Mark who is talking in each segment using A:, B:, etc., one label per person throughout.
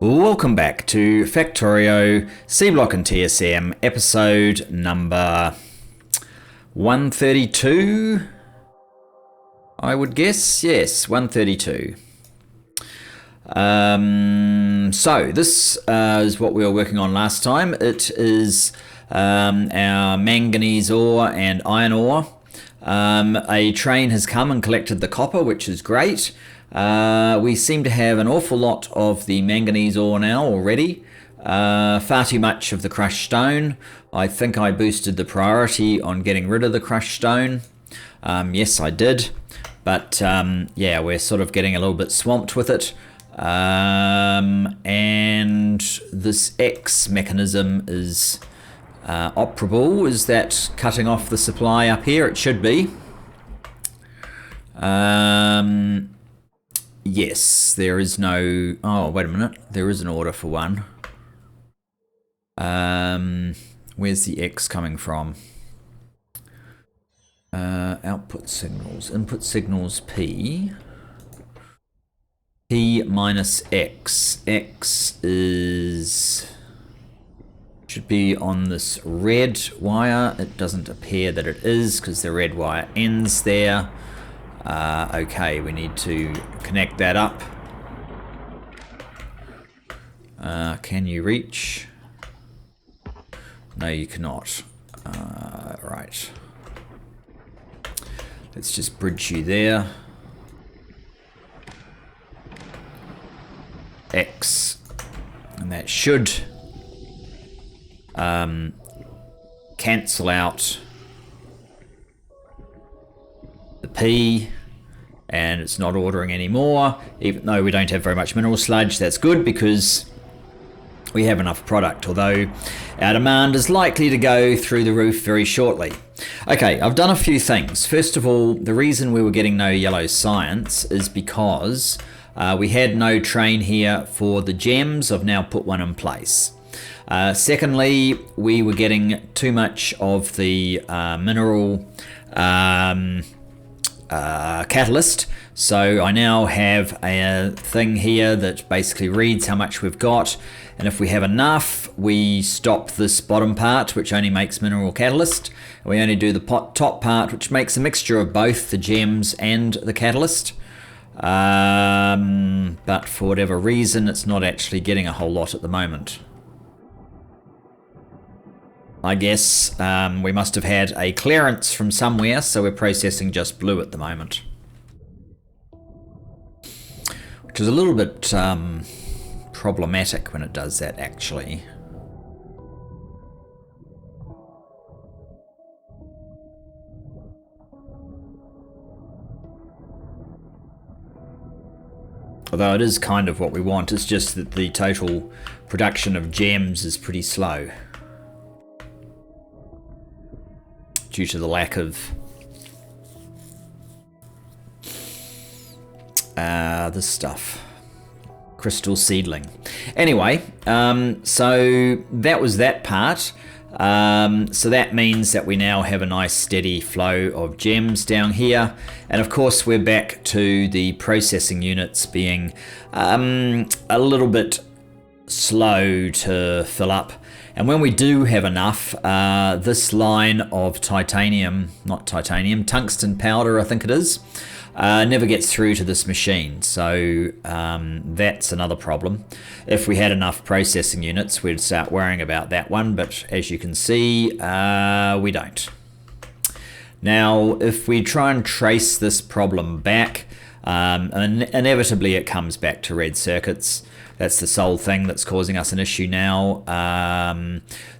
A: Welcome back to Factorio, Seablock and TSM, episode number 132, I would guess. Yes, 132. So this is what we were working on last time. It is our manganese ore and iron ore. A train has come and collected the copper, which is great. We seem to have an awful lot of the manganese ore now already. Far too much of the crushed stone. I think I boosted the priority on getting rid of the crushed stone. Yes, I did. But yeah, we're sort of getting a little bit swamped with it. And this X mechanism is operable. Is that cutting off the supply up here? It should be. Yes, there is no... Oh, wait a minute. There is an order for one. Where's the X coming from? Output signals. Input signals P. P minus X. X is... should be on this red wire. It doesn't appear that it is because the red wire ends there. Okay, we need to connect that up. Can you reach? No, you cannot. Right. Let's just bridge you there. X. And that should cancel out the P, and it's not ordering anymore. Even though we don't have very much mineral sludge, that's good because we have enough product, although our demand is likely to go through the roof very shortly. Okay, I've done a few things. First of all, the reason we were getting no yellow science is because we had no train here for the gems. I've now put one in place. Secondly, we were getting too much of the mineral catalyst, so I now have a thing here that basically reads how much we've got, and if we have enough we stop this bottom part, which only makes mineral catalyst, and we only do the top part, which makes a mixture of both the gems and the catalyst. But for whatever reason it's not actually getting a whole lot at the moment. I guess we must have had a clearance from somewhere, so we're processing just blue at the moment. Which is a little bit problematic when it does that, actually. Although it is kind of what we want, it's just that the total production of gems is pretty slow, due to the lack of this stuff. Crystal seedling. Anyway, so that was that part. So that means that we now have a nice steady flow of gems down here. And of course we're back to the processing units being a little bit slow to fill up. And when we do have enough, this line of tungsten powder, I think it is, never gets through to this machine. So that's another problem. If we had enough processing units, we'd start worrying about that one. But as you can see, we don't. Now, if we try and trace this problem back, inevitably it comes back to red circuits. That's the sole thing that's causing us an issue now.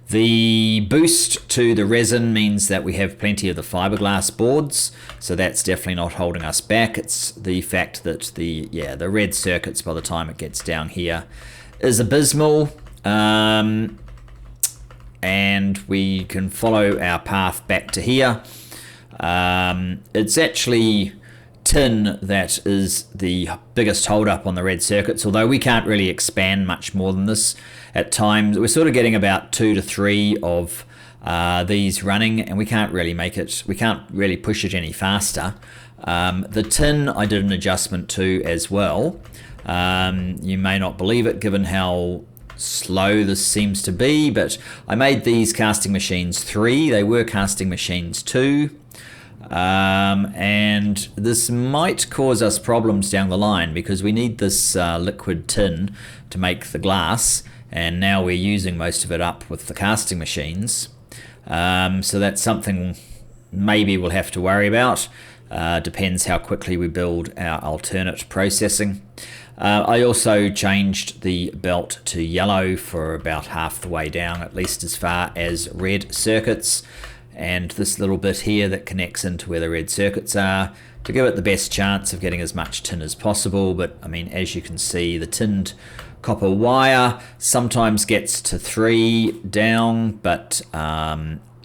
A: The boost to the resin means that we have plenty of the fiberglass boards, so that's definitely not holding us back. It's the fact that the red circuits by the time it gets down here is abysmal. And we can follow our path back to here. It's actually tin that is the biggest holdup on the red circuits, although we can't really expand much more than this at times. We're sort of getting about 2 to 3 of these running, and we can't really push it any faster. The tin I did an adjustment to as well. You may not believe it given how slow this seems to be, but I made these casting machines 3. They were casting machines 2. And this might cause us problems down the line because we need this liquid tin to make the glass, and now we're using most of it up with the casting machines. So that's something maybe we'll have to worry about. Depends how quickly we build our alternate processing. I also changed the belt to yellow for about half the way down, at least as far as red circuits, and this little bit here that connects into where the red circuits are, to give it the best chance of getting as much tin as possible. But I mean, as you can see, the tinned copper wire sometimes gets to 3 down, but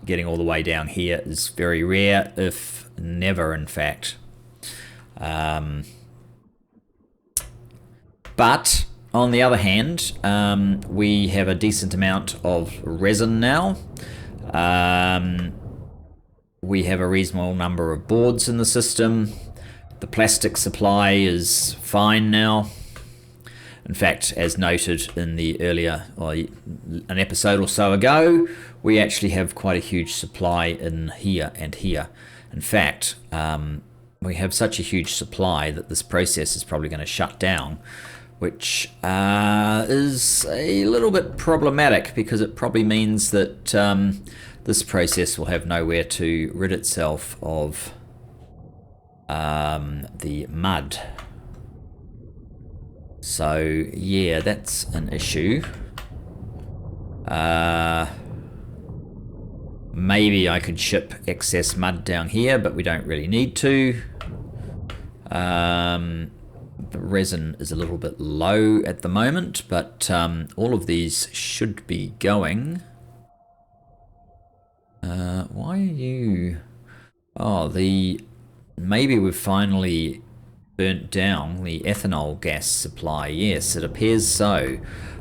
A: getting all the way down here is very rare, if never, in fact. But on the other hand, we have a decent amount of resin now. We have a reasonable number of boards in the system. The plastic supply is fine now. In fact, as noted in the earlier, an episode or so ago, we actually have quite a huge supply in here and here. In fact, we have such a huge supply that this process is probably going to shut down, which is a little bit problematic because it probably means that this process will have nowhere to rid itself of the mud. So yeah, that's an issue. Maybe I could ship excess mud down here, but we don't really need to. The resin is a little bit low at the moment, but all of these should be going. Why are you... Oh, maybe we've finally burnt down the ethanol gas supply. Yes, it appears so.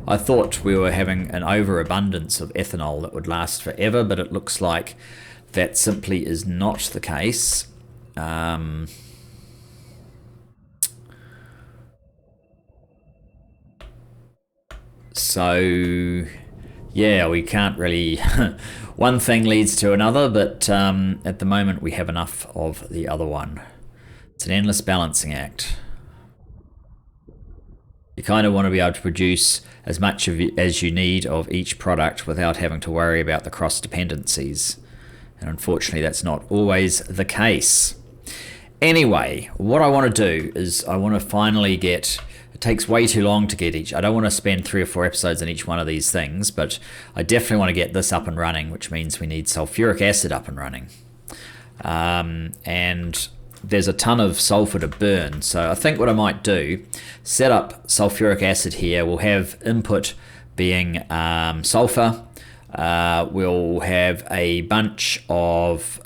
A: I thought we were having an overabundance of ethanol that would last forever, but it looks like that simply is not the case. So yeah, we can't really one thing leads to another, but at the moment we have enough of the other one. It's an endless balancing act. You kind of want to be able to produce as much as you need of each product without having to worry about the cross dependencies, and unfortunately that's not always the case. Anyway, what I want to do is I want to finally get... It takes way too long to get each. I don't want to spend 3 or 4 episodes on each one of these things, but I definitely want to get this up and running, which means we need sulfuric acid up and running. And there's a ton of sulfur to burn, so I think what I might do, set up sulfuric acid here. We'll have input being sulfur. We'll have a bunch of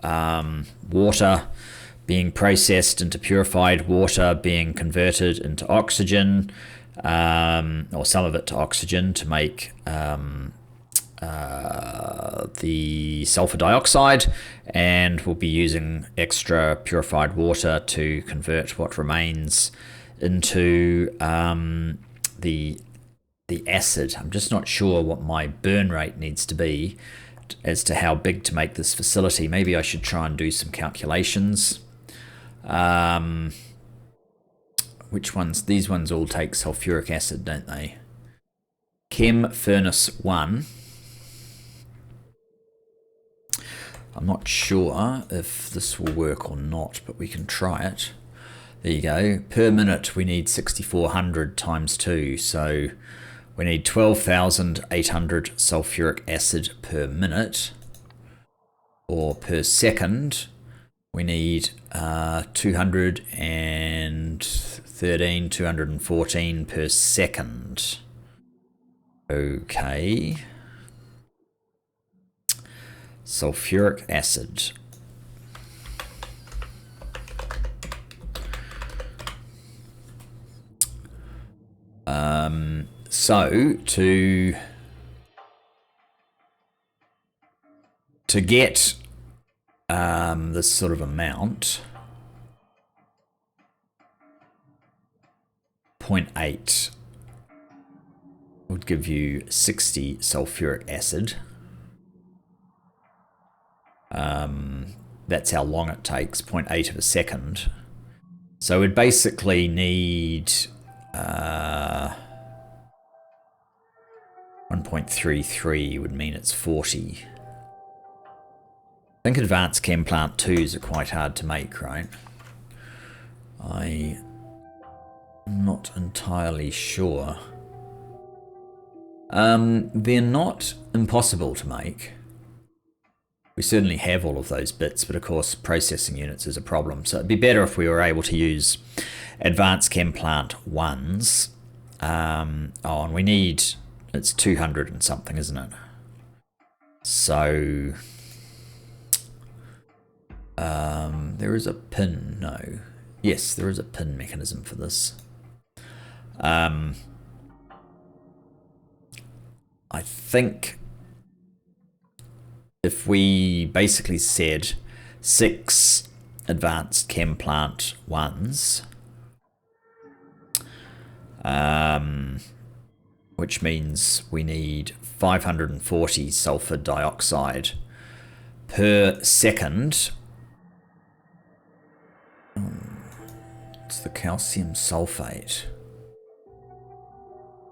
A: water being processed into purified water, being converted into oxygen, or some of it to oxygen to make the sulfur dioxide, and we'll be using extra purified water to convert what remains into the acid. I'm just not sure what my burn rate needs to be as to how big to make this facility. Maybe I should try and do some calculations. Which ones? These ones all take sulfuric acid, don't they? Chem Furnace 1. I'm not sure if this will work or not, but we can try it. There you go. Per minute we need 6400 times 2, so we need 12,800 sulfuric acid per minute, or per second we need 214 per second. Okay. Sulfuric acid. So to get this sort of amount, 0.8 would give you 60 sulfuric acid. That's how long it takes, 0.8 of a second. So we'd basically need 1.33 would mean it's 40. I think advanced chem plant 2s are quite hard to make, right? I'm not entirely sure. They're not impossible to make. We certainly have all of those bits, but of course processing units is a problem. So it'd be better if we were able to use advanced chem plant 1s. And we need, it's 200 and something, isn't it? So there is a pin, no. Yes, there is a pin mechanism for this. I think if we basically said 6 advanced chem plant 1s, which means we need 540 sulfur dioxide per second. It's the calcium sulfate.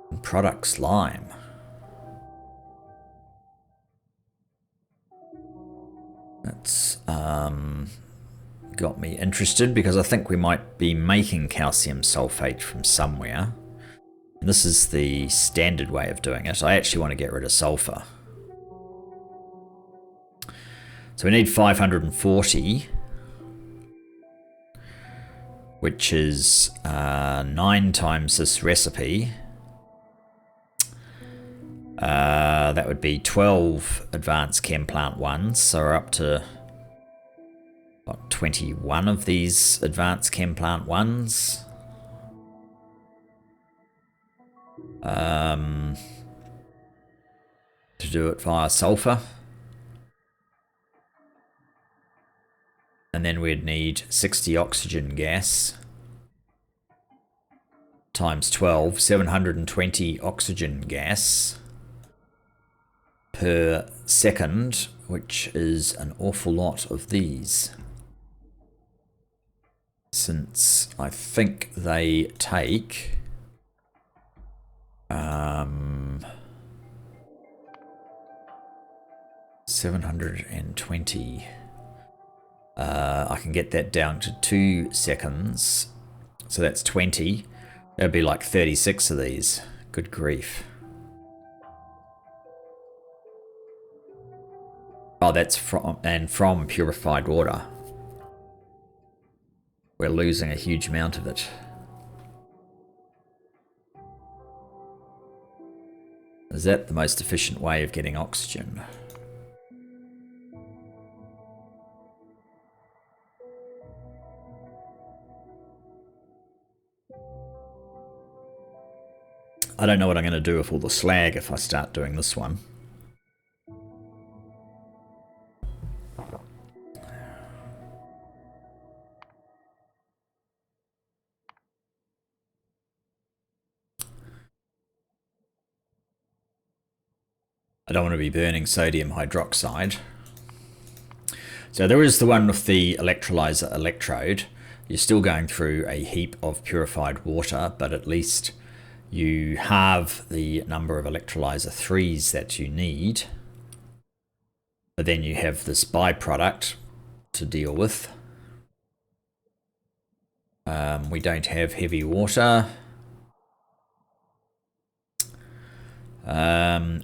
A: And products lime. That's got me interested because I think we might be making calcium sulfate from somewhere. And this is the standard way of doing it. I actually want to get rid of sulfur. So we need 540, which is 9 times this recipe. That would be 12 advanced chem plant 1s, so we're up to what, 21 of these advanced chem plant 1s. To do it via sulfur. And then we'd need 60 oxygen gas times 12, 720 oxygen gas per second, which is an awful lot of these. Since I think they take 720. I can get that down to 2 seconds. So that's 20. That'd be like 36 of these. Good grief. Oh, that's from purified water. We're losing a huge amount of it. Is that the most efficient way of getting oxygen? I don't know what I'm going to do with all the slag if I start doing this one. I don't want to be burning sodium hydroxide. So there is the one with the electrolyzer electrode. You're still going through a heap of purified water, but at least you have the number of electrolyzer 3s that you need. But then you have this byproduct to deal with. We don't have heavy water.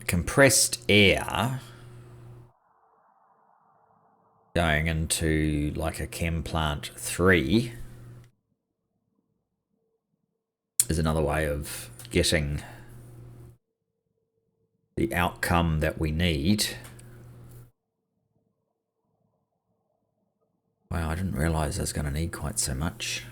A: Compressed air going into like a chem plant 3 is another way of getting the outcome that we need. Wow, I didn't realize I was going to need quite so much.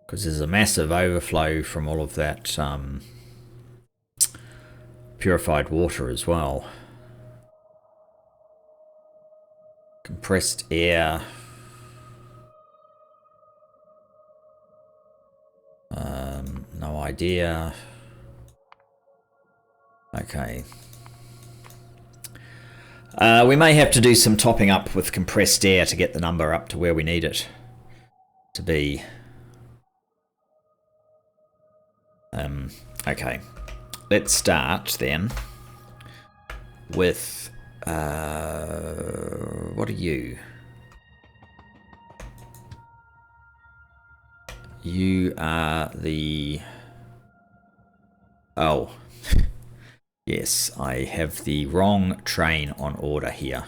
A: Because there's a massive overflow from all of that purified water as well. Compressed air. No idea. Okay. We may have to do some topping up with compressed air to get the number up to where we need it to be. Okay. Let's start then with... what are you? You are the... Oh. Yes, I have the wrong train on order here.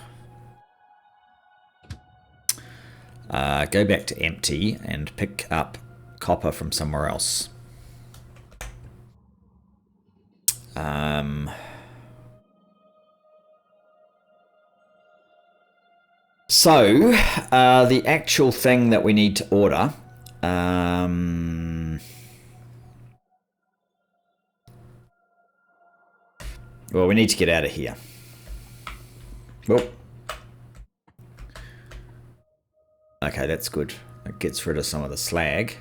A: Go back to empty and pick up copper from somewhere else. So, the actual thing that we need to order... well, we need to get out of here. Well, okay, that's good. It gets rid of some of the slag.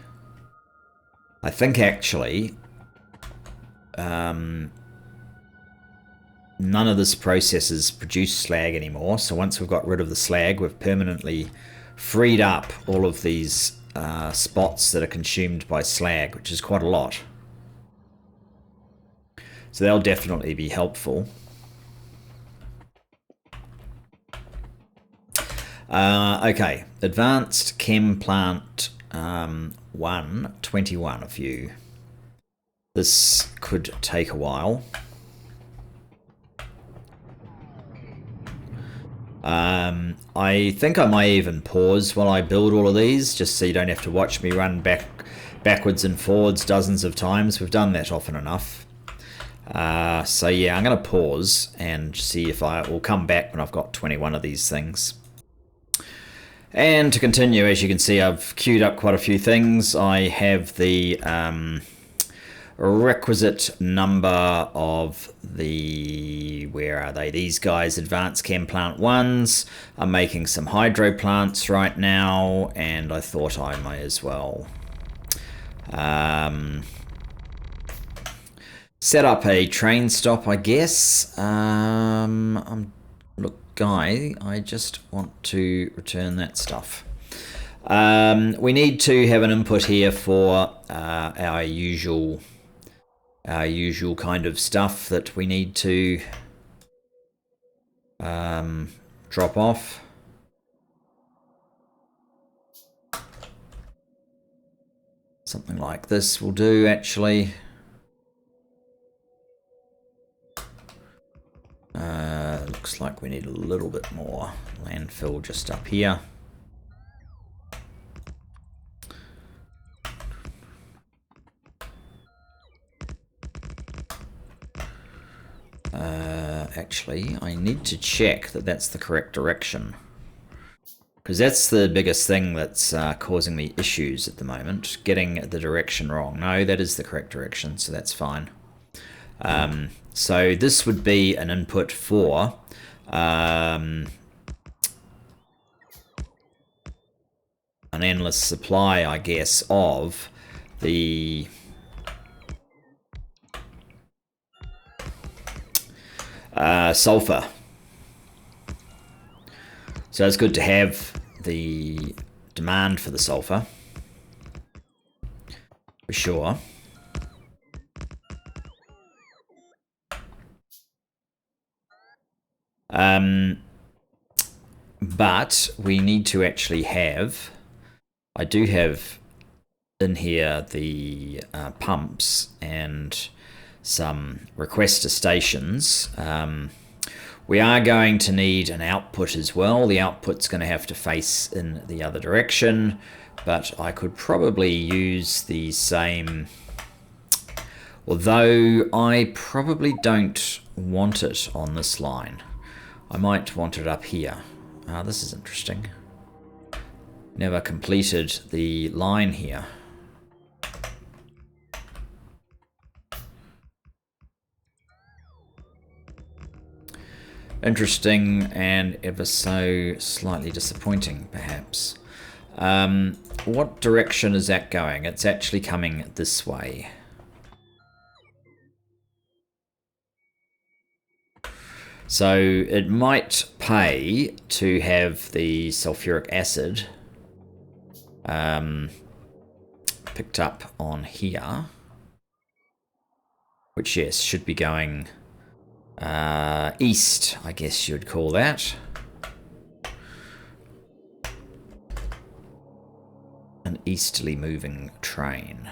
A: I think actually... none of this processes produce slag anymore, so once we've got rid of the slag, we've permanently freed up all of these spots that are consumed by slag, which is quite a lot. So they'll definitely be helpful. Okay, advanced chem plant 121 of you. This could take a while. I think I might even pause while I build all of these, just so you don't have to watch me run backwards and forwards dozens of times. We've done that often enough. So yeah, I'm going to pause and see if I will come back when I've got 21 of these things. And to continue, as you can see, I've queued up quite a few things. I have the requisite number of the, where are they? These guys, advanced chem plant 1s. I'm making some hydro plants right now, and I thought I may as well set up a train stop, I guess. Look, guy, I just want to return that stuff. We need to have an input here for our usual kind of stuff that we need to drop off. Something like this will do, actually. Looks like we need a little bit more landfill just up here. Actually, I need to check that that's the correct direction, because that's the biggest thing that's causing me issues at the moment, getting the direction wrong. No, that is the correct direction, so that's fine. So this would be an input for an endless supply, I guess, of the sulfur. So it's good to have the demand for the sulfur, for sure. But we need to actually have, I do have in here the pumps and some requester stations. We are going to need an output as well. The output's going to have to face in the other direction, but I could probably use the same, although I probably don't want it on this line. I might want it up here. This is interesting. Never completed the line here. Interesting and ever so slightly disappointing, perhaps. What direction is that going? It's actually coming this way. So it might pay to have the sulfuric acid picked up on here, which, yes, should be going east, I guess you'd call that. An easterly moving train.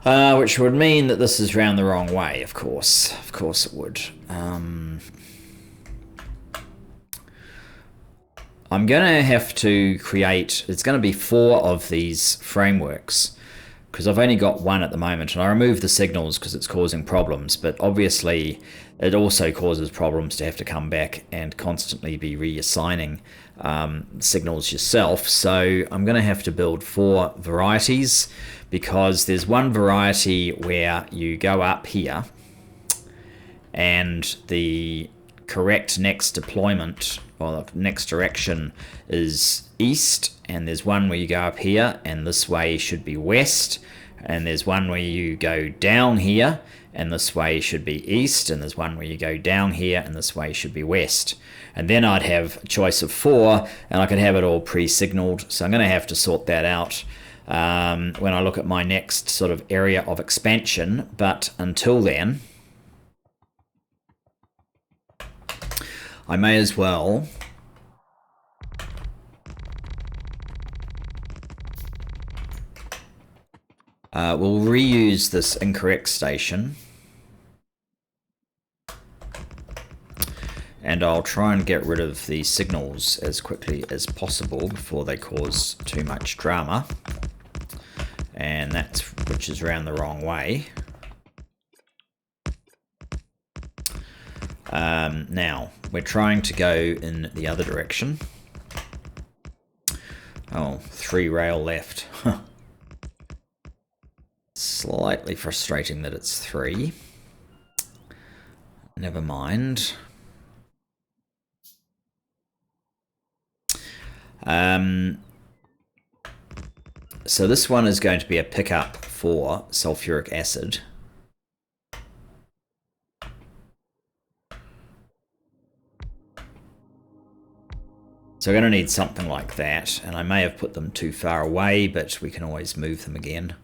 A: Which would mean that this is round the wrong way, of course. Of course it would. I'm going to have to create... It's going to be 4 of these frameworks, because I've only got 1 at the moment, and I removed the signals because it's causing problems, but obviously it also causes problems to have to come back and constantly be reassigning signals yourself. So I'm going to have to build 4 varieties, because there's one variety where you go up here and the correct next deployment, or the next direction, is east, and there's one where you go up here and this way should be west, and there's one where you go down here and this way should be east, and there's one where you go down here and this way should be west. And then I'd have a choice of 4 and I could have it all pre-signaled, so I'm going to have to sort that out when I look at my next sort of area of expansion. But until then, I may as well we'll reuse this incorrect station, and I'll try and get rid of the signals as quickly as possible before they cause too much drama. And that's, which is around the wrong way. Now, we're trying to go in the other direction. Oh, 3 rail left. Slightly frustrating that it's 3. Never mind. So this one is going to be a pickup for sulfuric acid. So we're going to need something like that, and I may have put them too far away, but we can always move them again.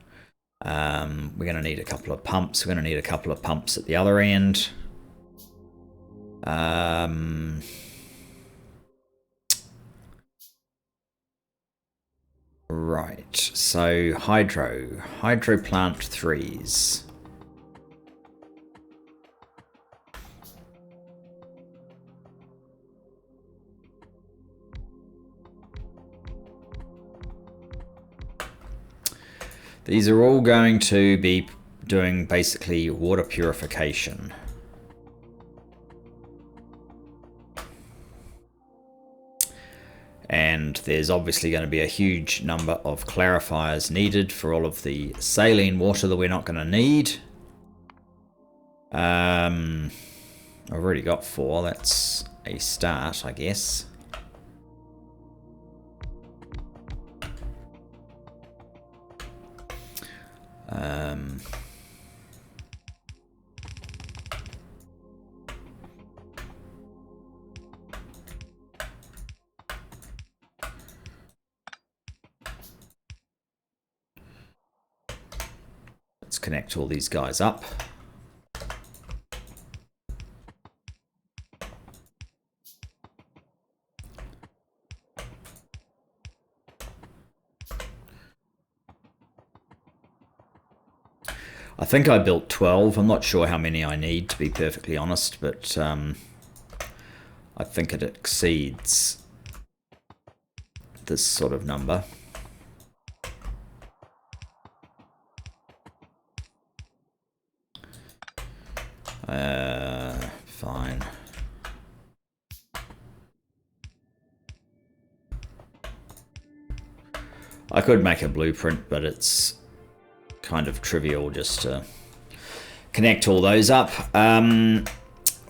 A: We're going to need a couple of pumps. We're going to need a couple of pumps at the other end. Right, so hydro plant 3s. These are all going to be doing basically water purification. And there's obviously going to be a huge number of clarifiers needed for all of the saline water that we're not going to need. I've already got 4. That's a start, I guess. Let's connect all these guys up. I think I built 12. I'm not sure how many I need, to be perfectly honest, but I think it exceeds this sort of number. Fine. I could make a blueprint, but it's kind of trivial just to connect all those up.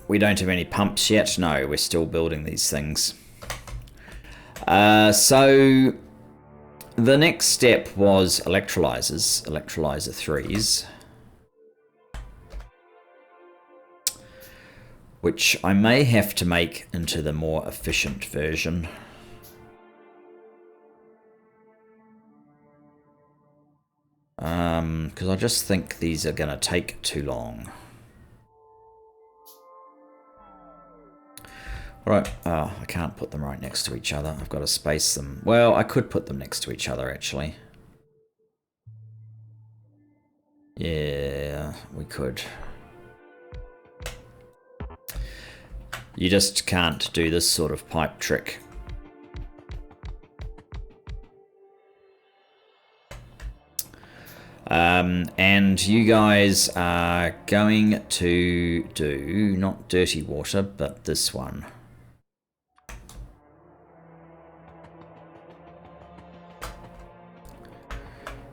A: We don't have any pumps yet. No, we're still building these things. So the next step was electrolyzers, electrolyzer 3s. Which I may have to make into the more efficient version. Because I just think these are going to take too long. Right, I can't put them right next to each other. I've got to space them. Well, I could put them next to each other, actually. Yeah, we could. You just can't do this sort of pipe trick. And you guys are going to do, not dirty water, but this one.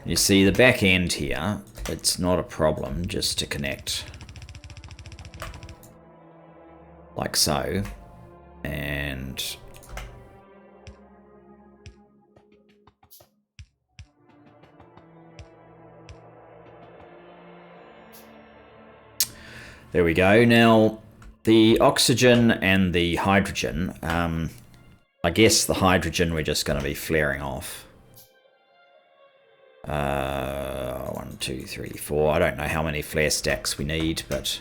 A: You see the back end here, it's not a problem just to connect. Like so. And there we go. Now, the oxygen and the hydrogen, I guess the hydrogen we're just going to be flaring off. 1, 2, 3, 4. I don't know how many flare stacks we need, but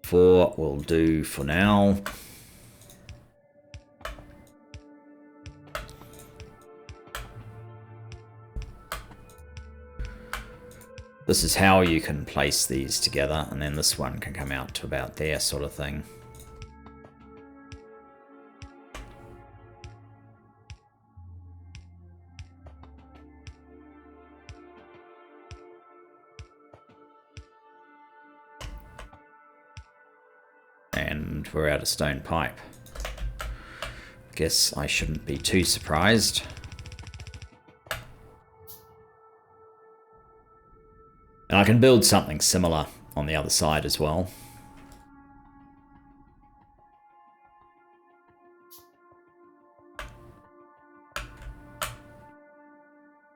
A: 4 will do for now. This is how you can place these together, and then this one can come out to about there, sort of thing. And we're out of stone pipe. Guess I shouldn't be too surprised. And I can build something similar on the other side as well.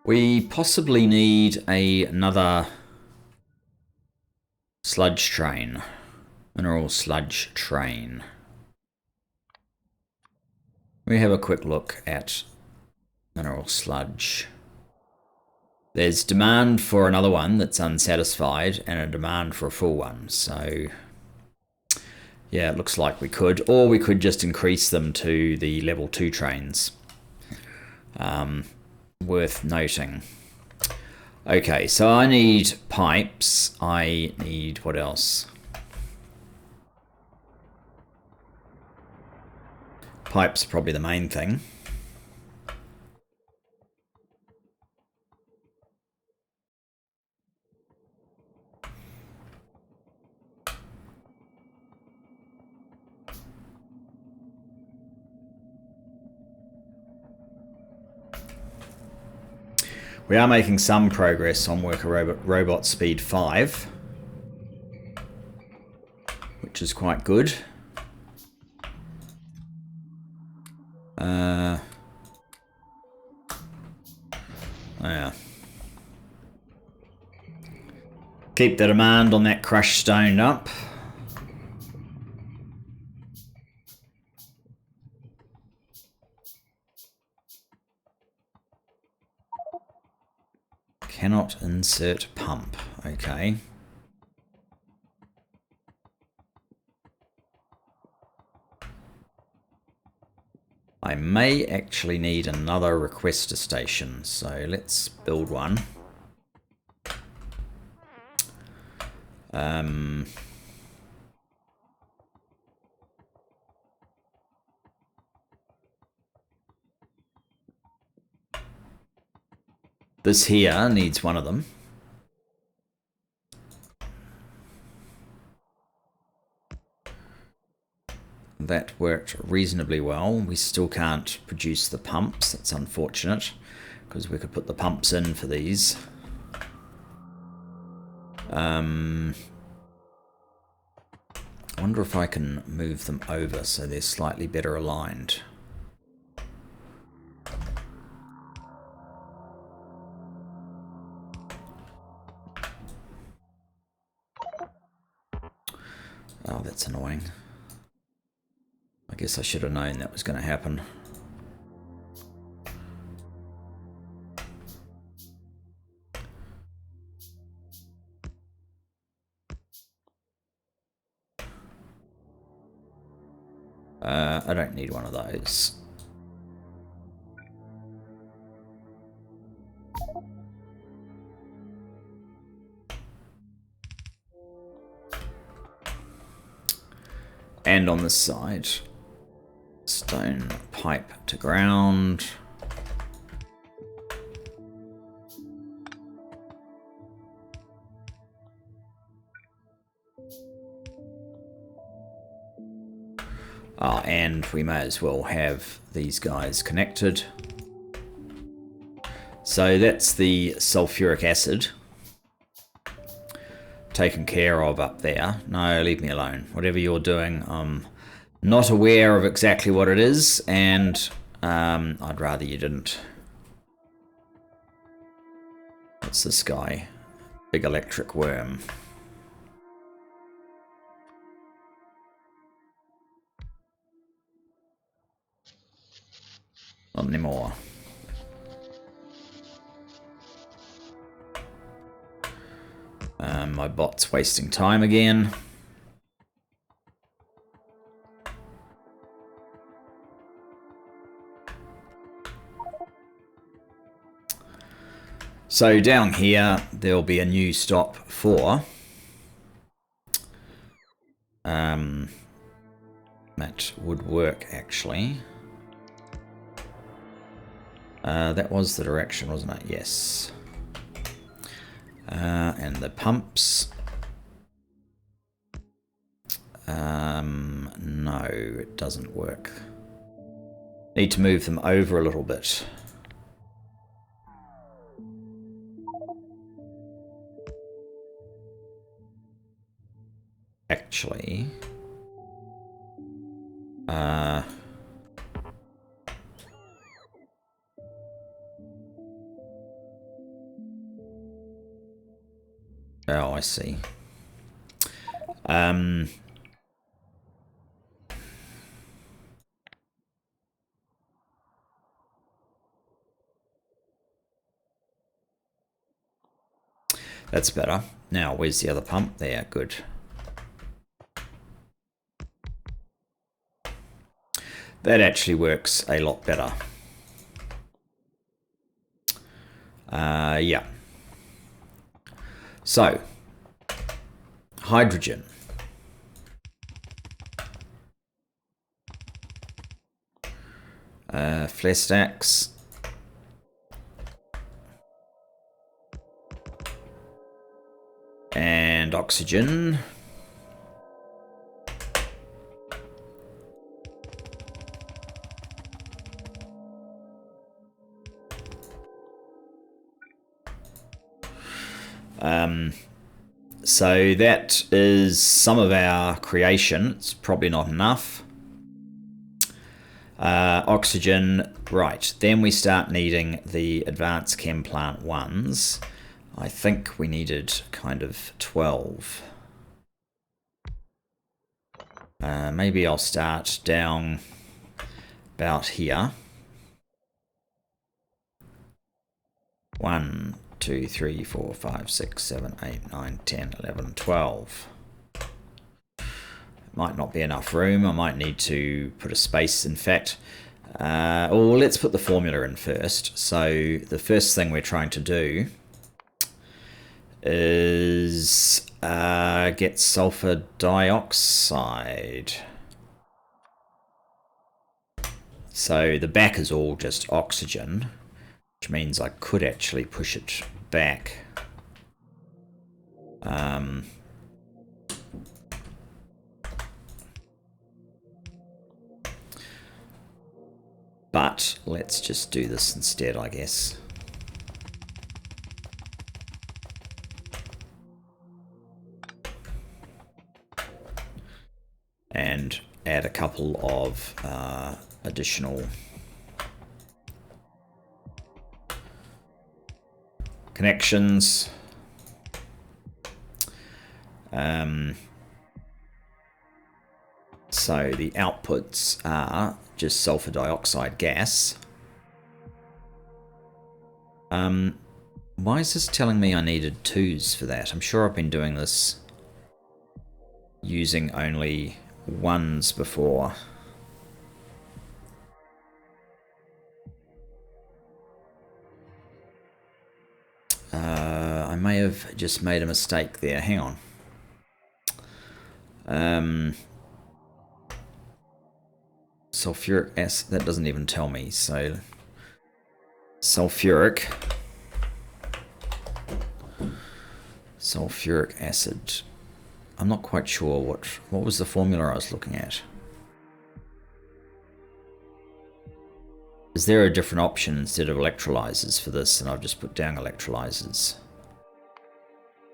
A: We possibly need another sludge train. Mineral sludge train. We have a quick look at mineral sludge. There's demand for another one that's unsatisfied and a demand for a full one. So yeah, it looks like we could, or we could just increase them to the level 2 trains. Worth noting. Okay, so I need pipes. I need, what else? Pipes are probably the main thing. We are making some progress on Worker Robot Speed 5, which is quite good. Yeah. Keep the demand on that crushed stone up. Cannot insert pump. Okay. I may actually need another requester station, so let's build one. This here needs one of them. that worked reasonably well. We still can't produce the pumps. That's unfortunate, because we could put the pumps in for these. I wonder if I can move them over so they're slightly better aligned. Oh, that's annoying. I guess I should have known that was going to happen. I don't need one of those. And on this side, stone pipe to ground. And we may as well have these guys connected. So that's the sulfuric acid taken care of up there. No, leave me alone. Whatever you're doing, I'm not aware of exactly what it is, and I'd rather you didn't. What's this guy? Big electric worm. Not anymore. My bot's wasting time again. So down here, there'll be a new stop for that would work actually. That was the direction, wasn't it? Yes. And the pumps. No, it doesn't work. Need to move them over a little bit. Actually. Oh, I see. That's better. Now, where's the other pump? There, good. That actually works a lot better. Yeah. So, hydrogen. Flare stacks. And oxygen. So that is some of our creation. It's probably not enough. Oxygen, right. Then we start needing the advanced chem plant ones. I think we needed kind of 12. Maybe I'll start down about here. 1, 2, 3, 4, 5, 6, 7, 8, 9, 10, 11, 12. Might not be enough room. I might need to put a space, in fact. Or let's put the formula in first. So the first thing we're trying to do is get sulfur dioxide. So the back is all just oxygen, which means I could actually push it back. But let's just do this instead, I guess. And add a couple of additional connections. So the outputs are just sulfur dioxide gas. Why is this telling me I needed 2s for that? I'm sure I've been doing this using only 1s before. I may have just made a mistake there. Hang on. Sulfuric acid, that doesn't even tell me. So sulfuric acid. I'm not quite sure what was the formula I was looking at. Is there a different option instead of electrolyzers for this? And I've just put down electrolyzers.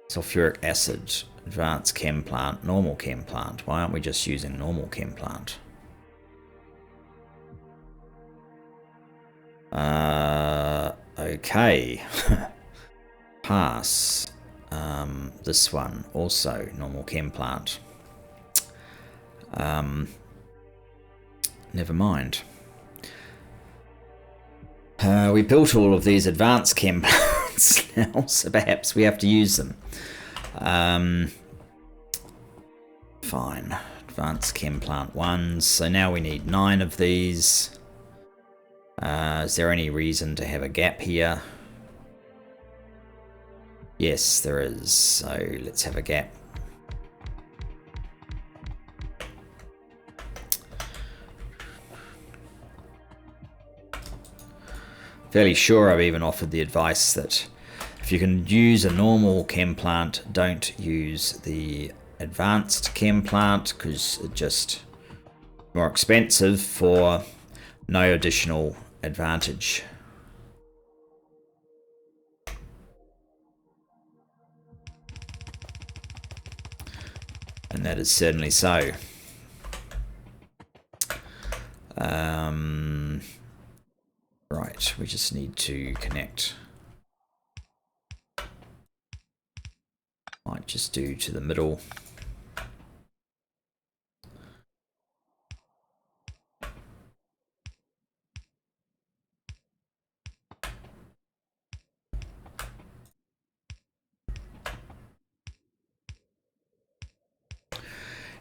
A: Sulfuric acid, advanced chem plant, normal chem plant. Why aren't we just using normal chem plant? Okay. Pass. This one also normal chem plant. Never mind. We built all of these advanced chem plants now, so perhaps we have to use them. Fine. Advanced chem plant 1s. So now we need 9 of these. Is there any reason to have a gap here? Yes, there is. So let's have a gap. Fairly sure I've even offered the advice that if you can use a normal chem plant, don't use the advanced chem plant because it's just more expensive for no additional advantage. And that is certainly so. Right, we just need to connect. Might just do to the middle.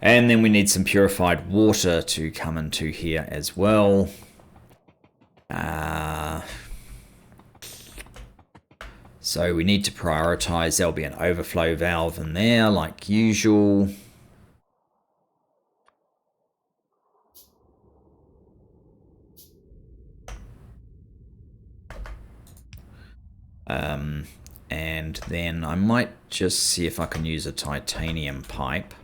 A: And then we need some purified water to come into here as well. So we need to prioritize. There'll be an overflow valve in there like usual. And then I might just see if I can use a titanium pipe.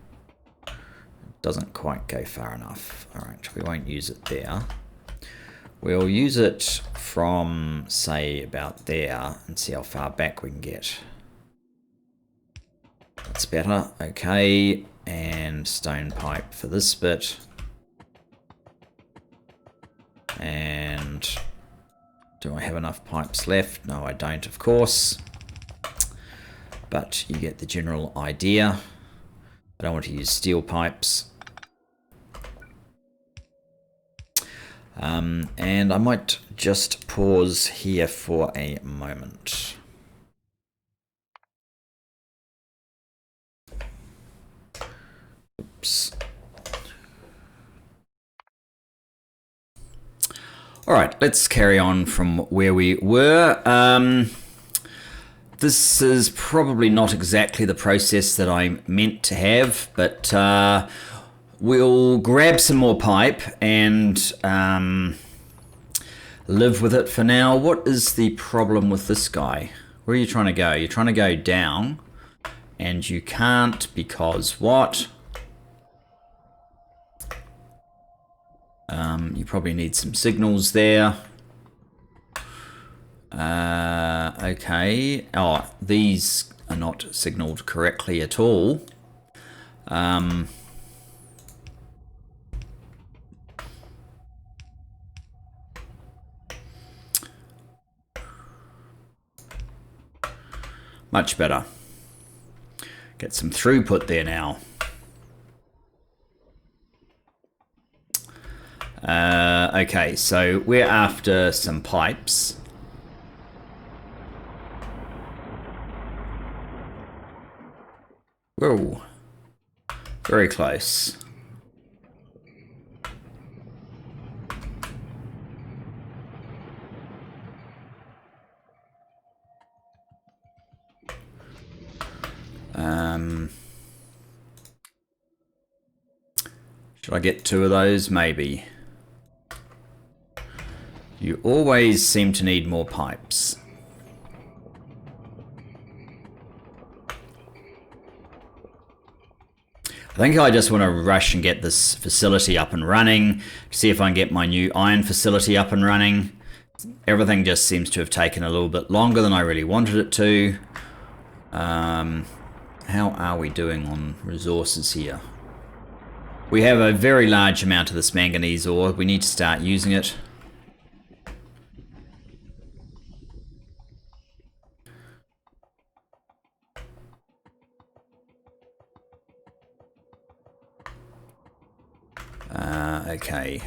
A: It doesn't quite go far enough. All right, we won't use it there. We'll use it from, say, about there and see how far back we can get. That's better. Okay, and stone pipe for this bit. And do I have enough pipes left? No, I don't, of course. But you get the general idea. I don't want to use steel pipes. And I might just pause here for a moment. Oops. All right, let's carry on from where we were. This is probably not exactly the process that I meant to have, but we'll grab some more pipe and live with it for now. What is the problem with this guy? Where are you trying to go? You're trying to go down, and you can't because what? You probably need some signals there. Okay. Oh, these are not signaled correctly at all. Much better. Get some throughput there now. Okay, so we're after some pipes. Whoa. Very close. Should I get 2 of those? Maybe. You always seem to need more pipes. I think I just want to rush and get this facility up and running, see if I can get my new iron facility up and running. Everything just seems to have taken a little bit longer than I really wanted it to. How are we doing on resources here? We have a very large amount of this manganese ore. We need to start using it. Okay.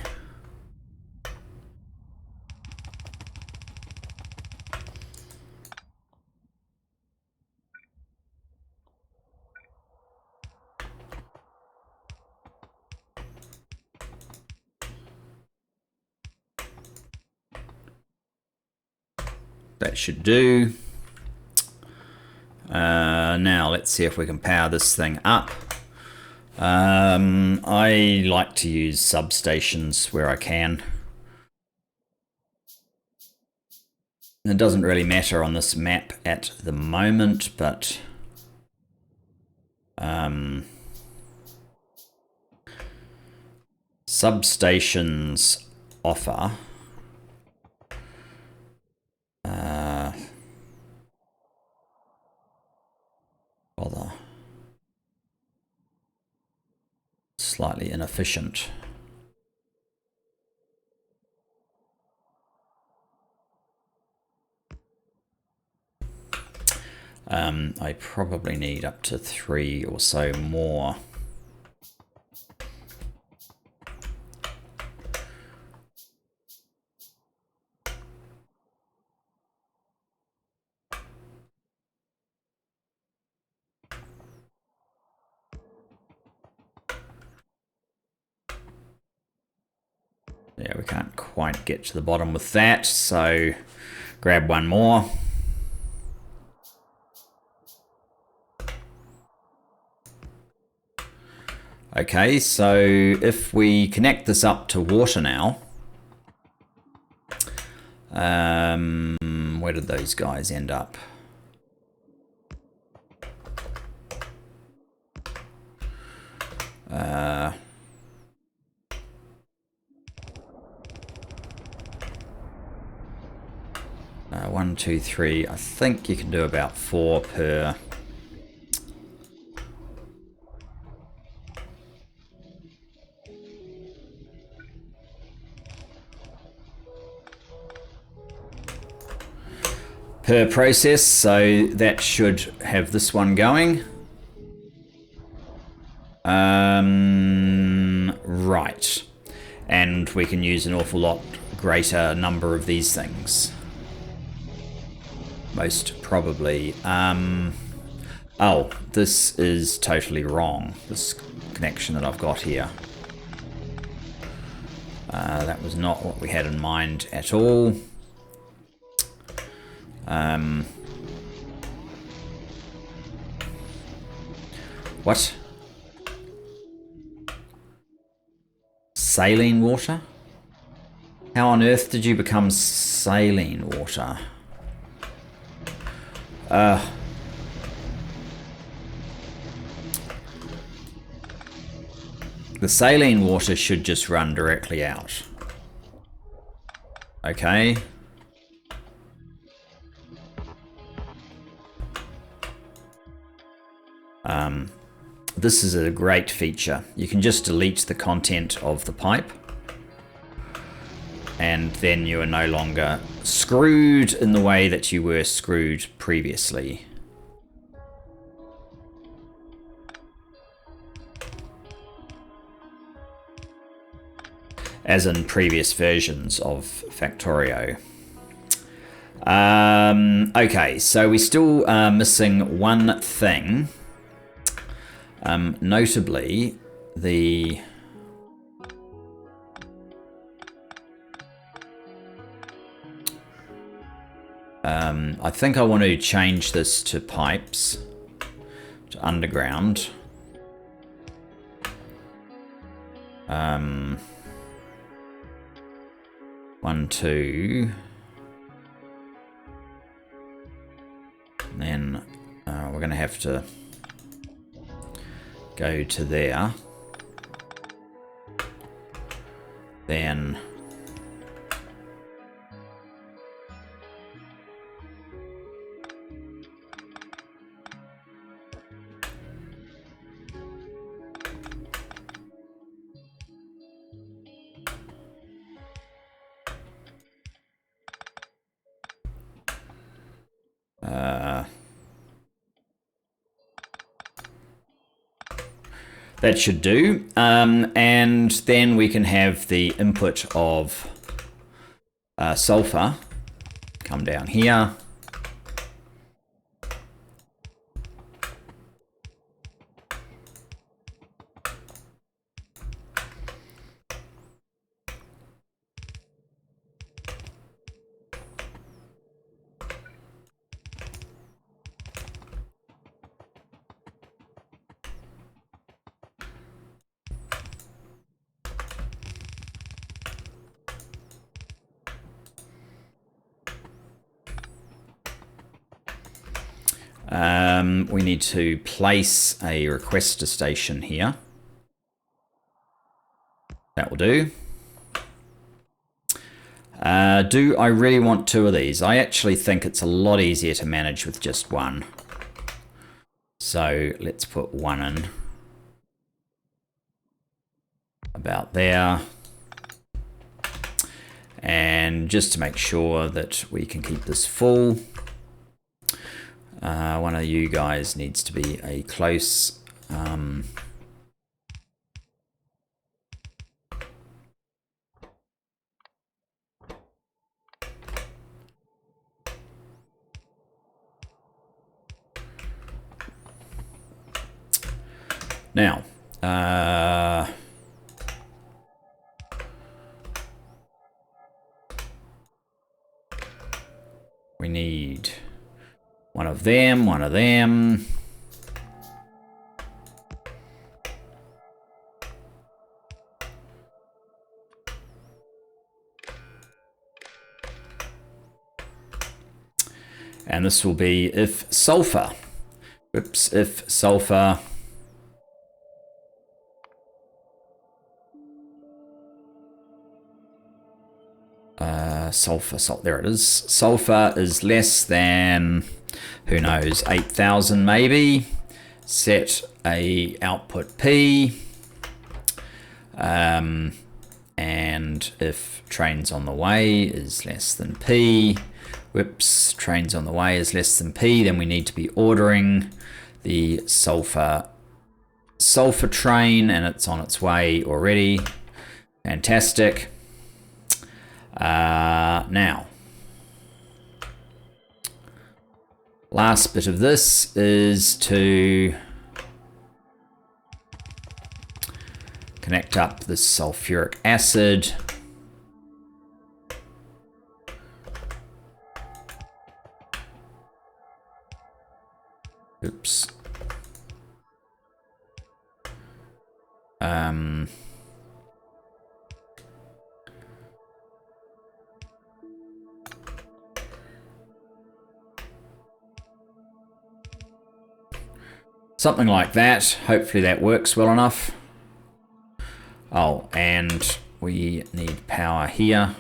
A: That should do. Now let's see if we can power this thing up. I like to use substations where I can. It doesn't really matter on this map at the moment, but substations offer rather slightly inefficient. I probably need up to 3 or so more. Yeah, we can't quite get to the bottom with that, so grab one more. Okay, so if we connect this up to water now, where did those guys end up? One, two, three. I think you can do about 4 per. Per process, so that should have this one going. Right. And we can use an awful lot greater number of these things. Most probably. Oh, this is totally wrong, this connection that I've got here. That was not what we had in mind at all. What? Saline water? How on earth did you become saline water? The saline water should just run directly out. Okay. This is a great feature. You can just delete the content of the pipe, and then you are no longer screwed in the way that you were screwed previously. As in previous versions of Factorio. Okay, so we still are missing one thing. Notably, the I think I want to change this to pipes, to underground. 1, 2. And then we're going to have to go to there. Then that should do. And then we can have the input of sulfur come down here. We need to place a requester station here. That will do. Do I really want 2 of these? I actually think it's a lot easier to manage with just 1. So let's put 1 in. About there. And just to make sure that we can keep this full, one of you guys needs to be a close now we need one of them, one of them. And this will be if sulfur. Oops, if sulfur there it is. Sulfur is less than, who knows, 8,000 maybe. Set a output P. And if trains on the way is less than P, whoops, trains on the way is less than P, then we need to be ordering the sulfur train, and it's on its way already. Fantastic. Now, last bit of this is to connect up this sulfuric acid. Oops. Something like that. Hopefully that works well enough. Oh, and we need power here.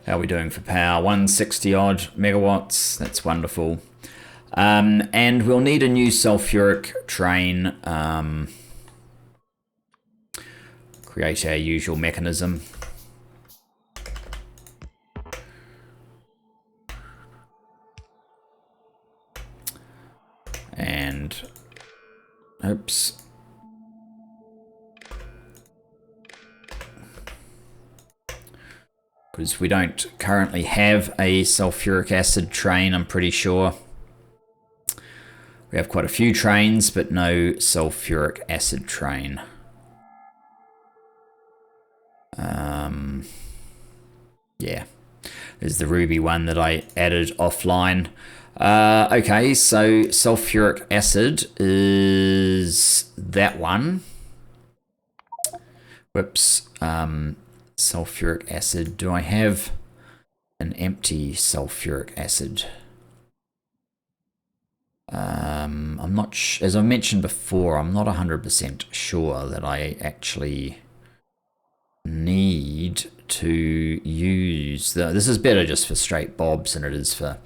A: How are we doing for power? 160 odd megawatts. That's wonderful. And we'll need a new sulfuric train. Create our usual mechanism. And oops. Because we don't currently have a sulfuric acid train, I'm pretty sure. We have quite a few trains, but no sulfuric acid train. Yeah, there's the ruby one that I added offline. Okay, so sulfuric acid is that one. Whoops. Sulfuric acid. Do I have an empty sulfuric acid? I'm not, as I mentioned before, I'm not 100% sure that I actually need to use this is better just for straight bobs than it is for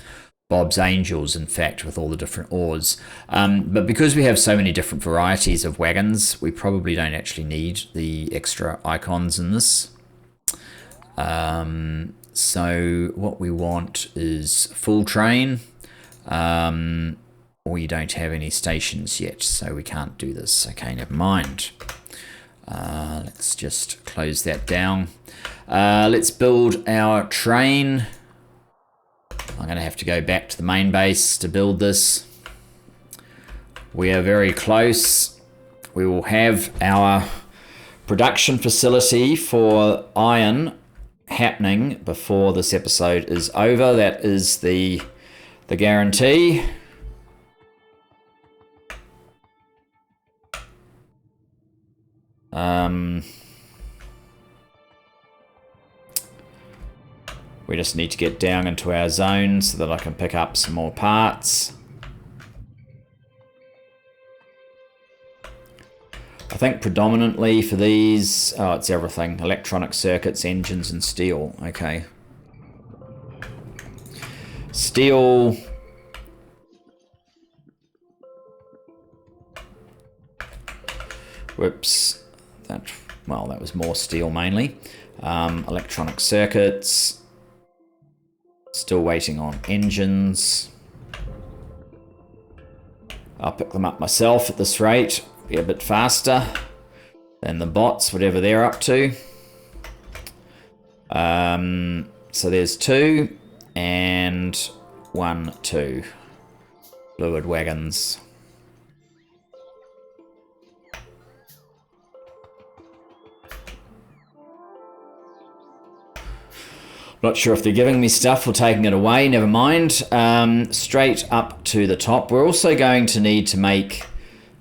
A: Bob's Angels, in fact, with all the different ores. But because we have so many different varieties of wagons, we probably don't actually need the extra icons in this. So what we want is full train. We don't have any stations yet, so we can't do this. Okay, never mind. Let's just close that down. Let's build our train. I'm going to have to go back to the main base to build this. We are very close. We will have our production facility for iron happening before this episode is over. That is the guarantee. We just need to get down into our zone so that I can pick up some more parts. I think predominantly for these, oh, it's everything. Electronic circuits, engines, and steel. Okay. Steel. Whoops. That was more steel mainly. Electronic circuits. Still waiting on engines. I'll pick them up myself at this rate. Be a bit faster than the bots, whatever they're up to. So there's 2 and 1, 2 fluid wagons. Not sure if they're giving me stuff or taking it away, never mind. Straight up to the top. We're also going to need to make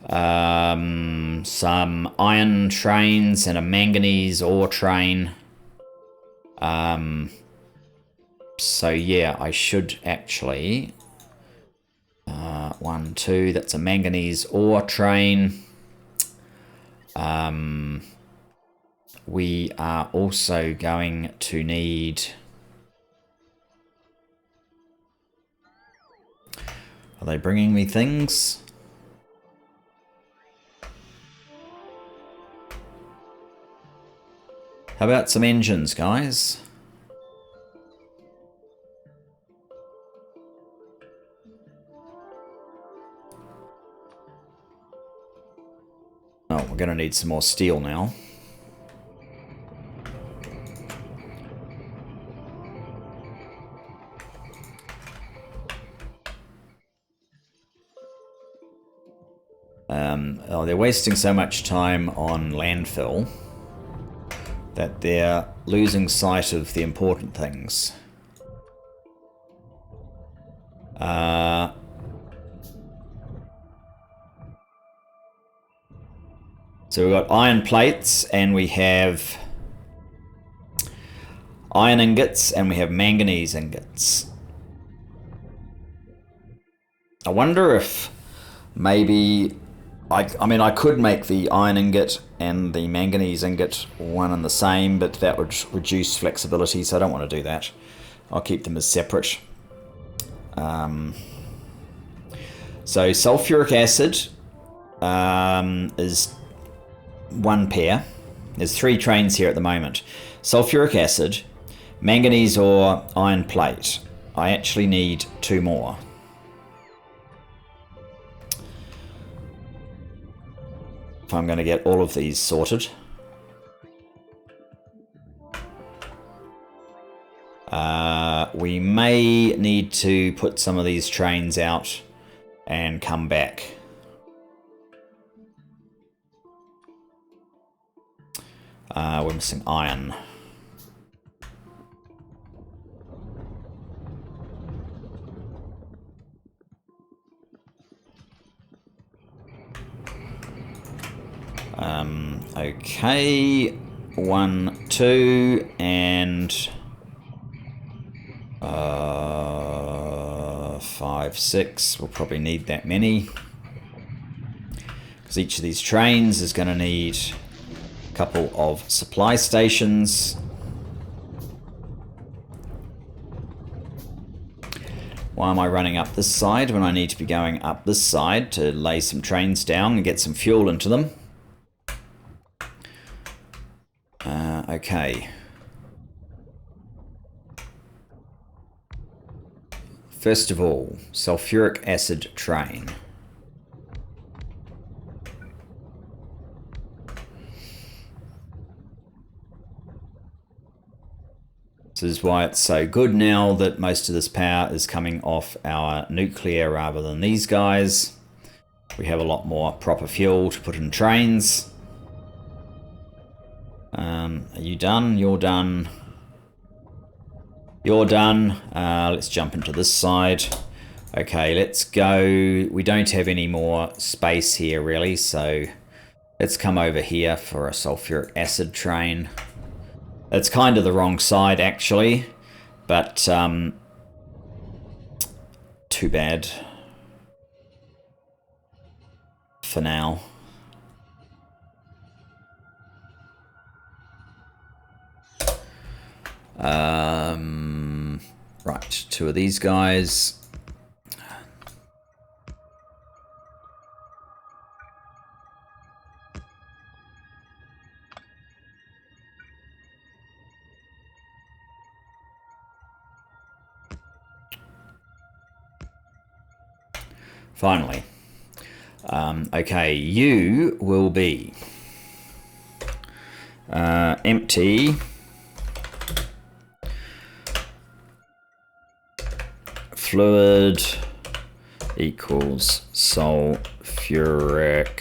A: some iron trains and a manganese ore train. So yeah, I should actually... 1, 2, that's a manganese ore train. We are also going to need... Are they bringing me things? How about some engines, guys? Oh, we're going to need some more steel now. Oh, they're wasting so much time on landfill that they're losing sight of the important things. So we've got iron plates, and we have iron ingots, and we have manganese ingots. I wonder if maybe I mean, I could make the iron ingot and the manganese ingot one and the same, but that would reduce flexibility, so I don't want to do that. I'll keep them as separate. So sulfuric acid is one pair. There's 3 trains here at the moment. Sulfuric acid, manganese ore, iron plate. I actually need 2 more. If I'm going to get all of these sorted. We may need to put some of these trains out and come back. We're missing iron. Okay, 1, 2, and 5, 6. We'll probably need that many, because each of these trains is going to need a couple of supply stations. Why am I running up this side when I need to be going up this side to lay some trains down and get some fuel into them? Okay. First of all, sulfuric acid train. This is why it's so good now that most of this power is coming off our nuclear rather than these guys. We have a lot more proper fuel to put in trains. Are you done? You're done. You're done. Let's jump into this side. Okay, let's go. We don't have any more space here really, so let's come over here for a sulfuric acid train. It's kind of the wrong side actually, but too bad for now. Right, 2 of these guys. Finally. Okay, you will be empty. Fluid equals sulfuric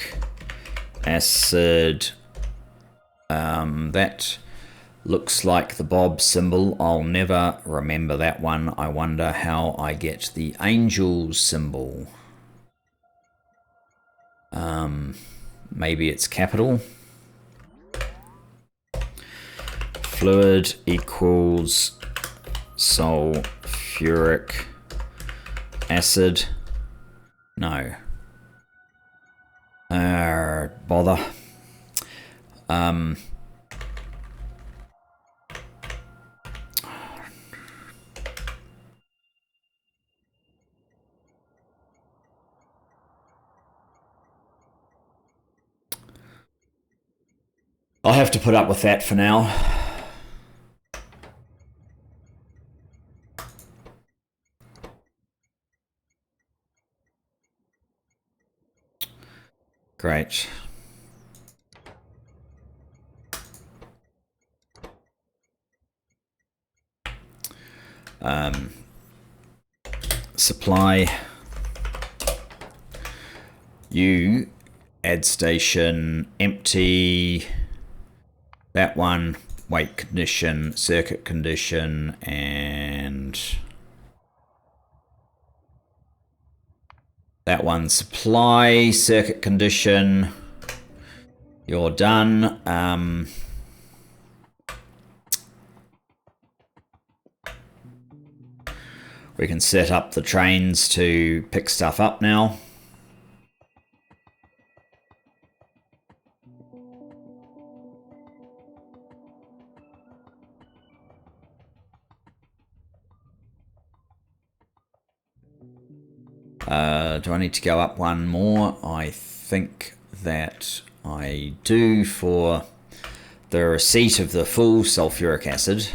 A: acid. That looks like the Bob symbol. I'll never remember that one. I wonder how I get the angel symbol. Maybe it's capital. Fluid equals sulfuric acid. No. Bother. I'll have to put up with that for now. Great. Supply. You add station empty. That one weight condition, circuit condition, and that one supply, circuit condition. You're done. We can set up the trains to pick stuff up now. Do I need to go up one more? I think that I do for the receipt of the full sulfuric acid.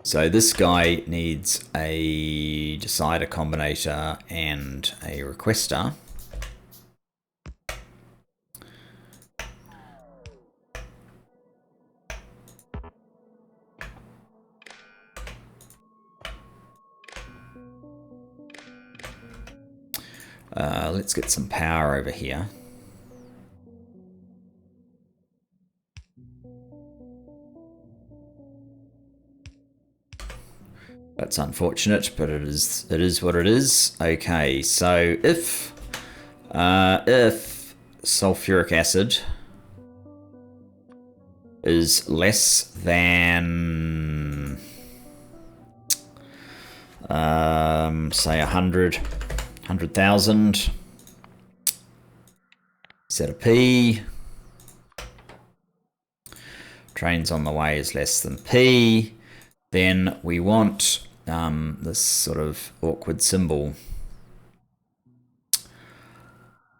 A: So this guy needs a decider combinator and a requester. Let's get some power over here. That's unfortunate, but it is what it is. Okay, so if sulfuric acid is less than say 100,000, set a P. Train's on the way is less than P. Then we want this sort of awkward symbol.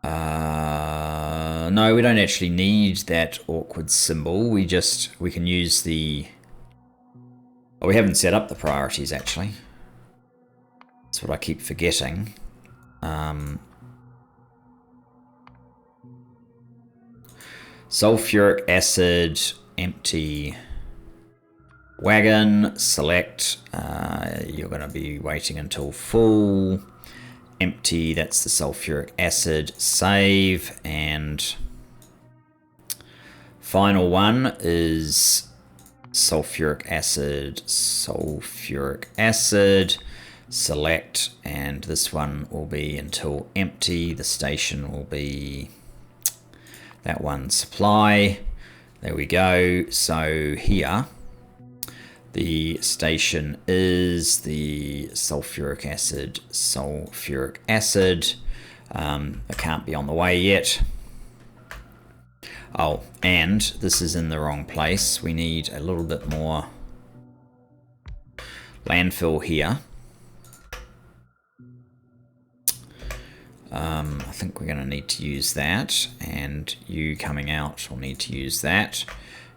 A: No, we don't actually need that awkward symbol. We can use the... Oh, we haven't set up the priorities actually. That's what I keep forgetting. Sulfuric acid, empty wagon, select. You're going to be waiting until full. Empty, that's the sulfuric acid, save, and final one is sulfuric acid, select, and this one will be until empty. The station will be that one, supply. There we go. So here the station is the sulfuric acid. It can't be on the way yet. Oh, and this is in the wrong place. We need a little bit more landfill here. I think we're going to need to use that, and you coming out will need to use that.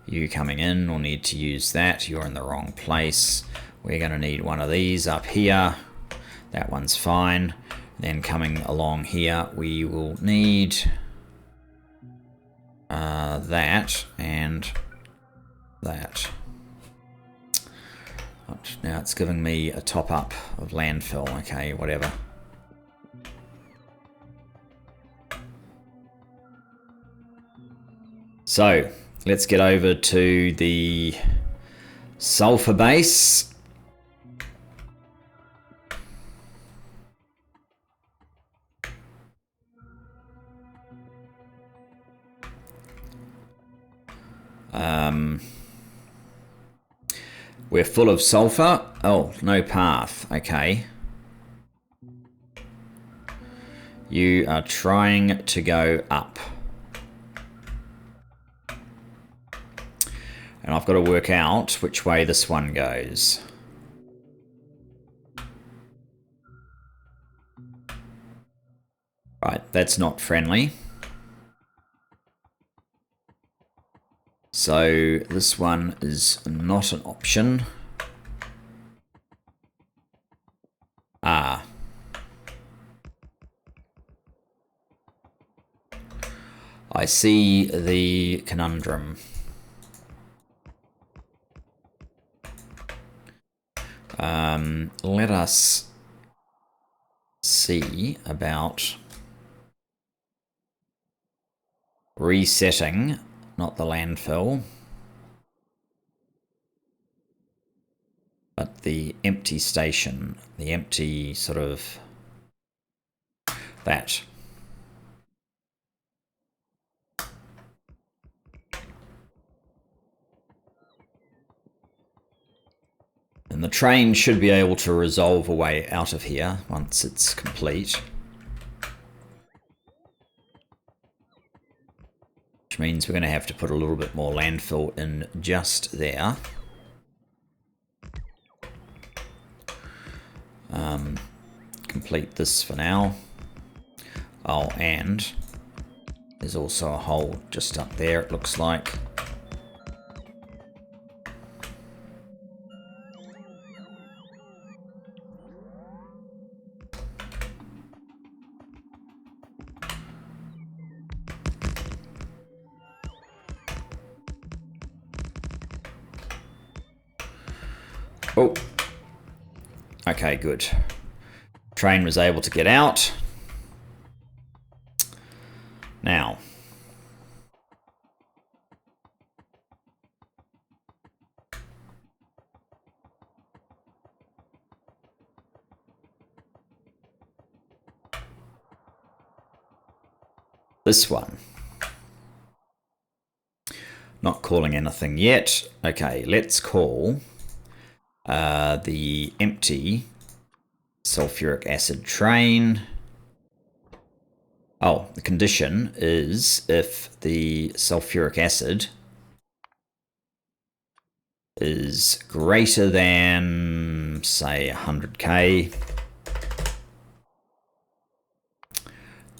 A: You coming in will need to use that. You're in the wrong place. We're going to need one of these up here. That one's fine. Then coming along here, we will need that and that. Now it's giving me a top up of landfill. Okay, whatever. So let's get over to the sulfur base. We're full of sulfur. Oh, no path. Okay. You are trying to go up. And I've got to work out which way this one goes. Right, that's not friendly. So this one is not an option. Ah. I see the conundrum. Let us see about resetting, not the landfill, but the empty station, the empty sort of that. And the train should be able to resolve a way out of here once it's complete. Which means we're going to have to put a little bit more landfill in just there. complete this for now. Oh, and there's also a hole just up there, it looks like. Oh, okay, good. Train was able to get out. Now, this one. Not calling anything yet. Okay, let's call the empty sulfuric acid train. Oh, the condition is if the sulfuric acid is greater than, say, 100k,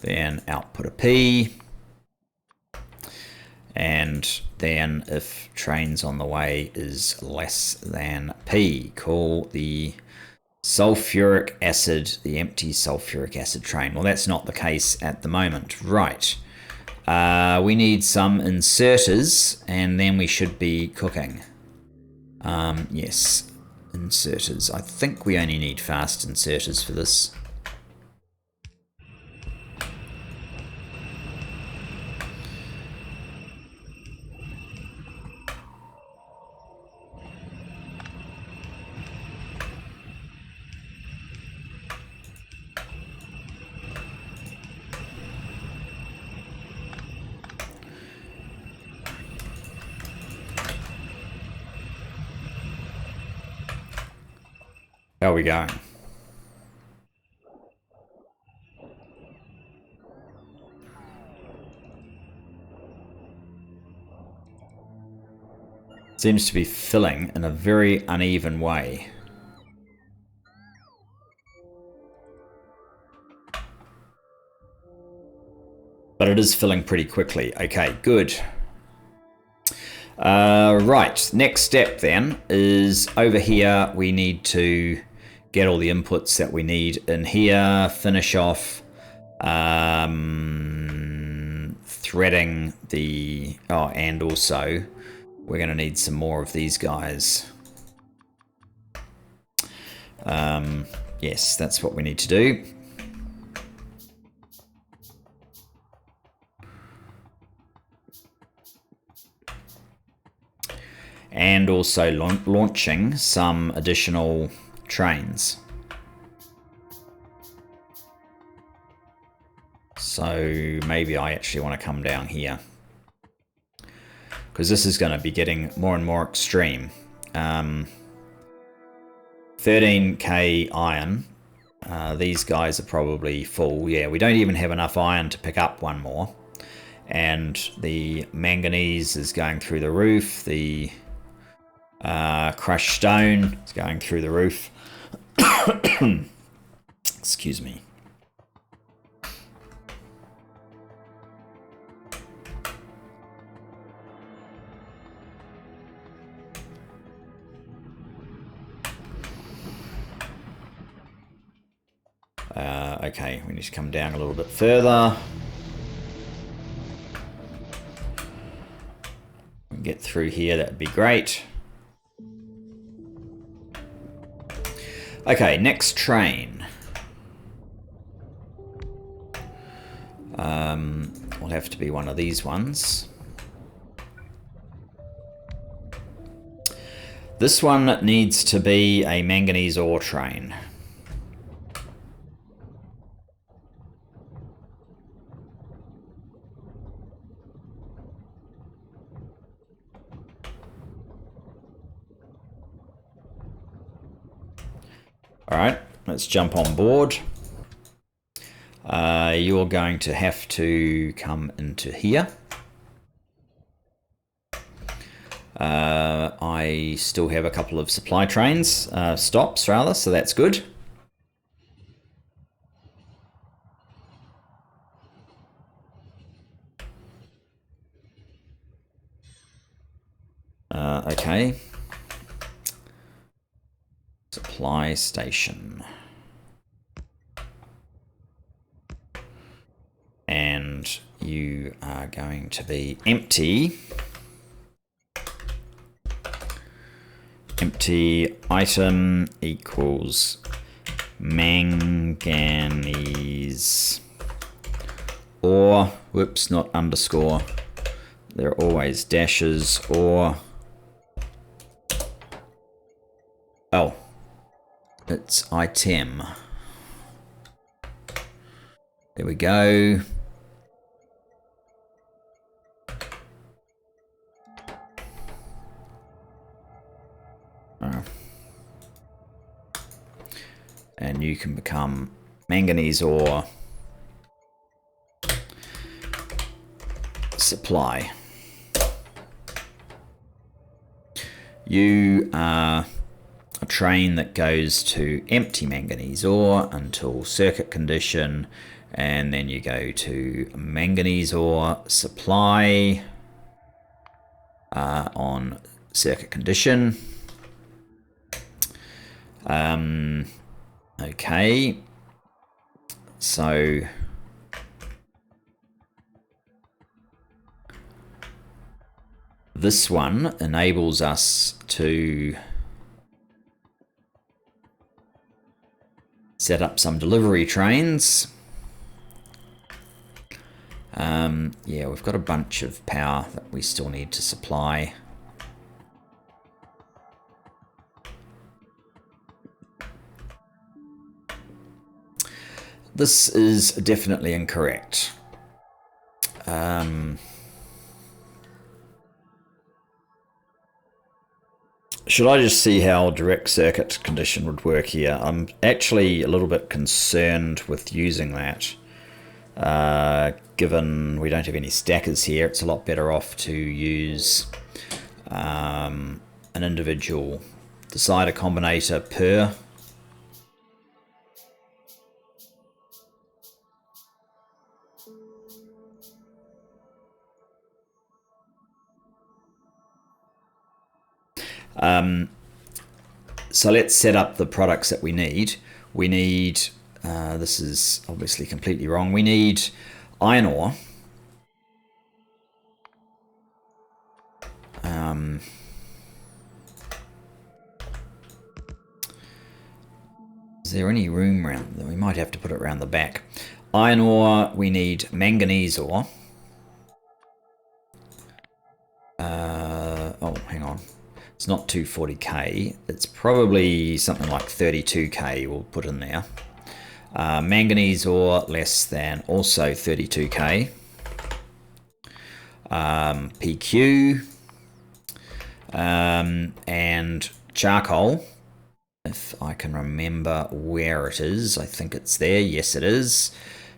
A: then output a P. And then if trains on the way is less than P, call the sulfuric acid, the empty sulfuric acid train. Well, that's not the case at the moment. Right. We need some inserters, and then we should be cooking. Yes, inserters. I think we only need fast inserters for this. How are we going? Seems to be filling in a very uneven way. But it is filling pretty quickly. Okay, good. Right, next step then is over here we need to get all the inputs that we need in here, finish off threading the... Oh, and also we're going to need some more of these guys. Yes, that's what we need to do. And also launching some additional trains. So maybe I actually want to come down here, because this is going to be getting more and more extreme. 13k iron. These guys are probably full. Yeah, we don't even have enough iron to pick up one more. And the manganese is going through the roof. The crushed stone is going through the roof. Excuse me. Okay, we need to come down a little bit further. We can get through here, that would be great. Okay, next train. Will have to be one of these ones. This one needs to be a manganese ore train. Alright, let's jump on board. You're going to have to come into here. I still have a couple of supply trains, stops rather, so that's good. Okay. Supply station. And you are going to be empty. Empty item equals manganese. Or, whoops, not underscore. There are always dashes, or... Oh, it's item. There we go. Oh. And you can become manganese ore supply. You are a train that goes to empty manganese ore until circuit condition, and then you go to manganese ore supply on circuit condition. Okay, so this one enables us to set up some delivery trains. Yeah, we've got a bunch of power that we still need to supply. This is definitely incorrect. Should I just see how direct circuit condition would work here? I'm actually a little bit concerned with using that. Given we don't have any stackers here, it's a lot better off to use an individual decider combinator per. So let's set up the products that we need. We need, this is obviously completely wrong, we need iron ore. Is there any room around? We might have to put it around the back. Iron ore, we need manganese ore. Oh, hang on. It's not 240k. It's probably something like 32k we'll put in there. Manganese ore less than also 32k. PQ. And charcoal. If I can remember where it is. I think it's there. Yes, it is.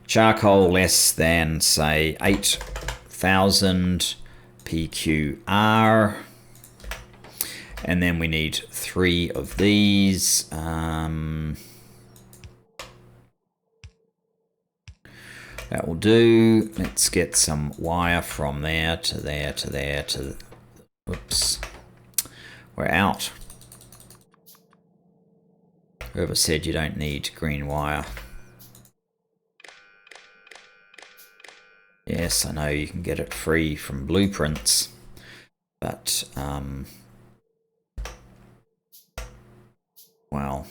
A: Charcoal less than, say, 8,000 PQR. And then we need 3 of these. That will do. Let's get some wire from there to there to there to... Whoops. We're out. Whoever said you don't need green wire? Yes, I know you can get it free from blueprints, but well,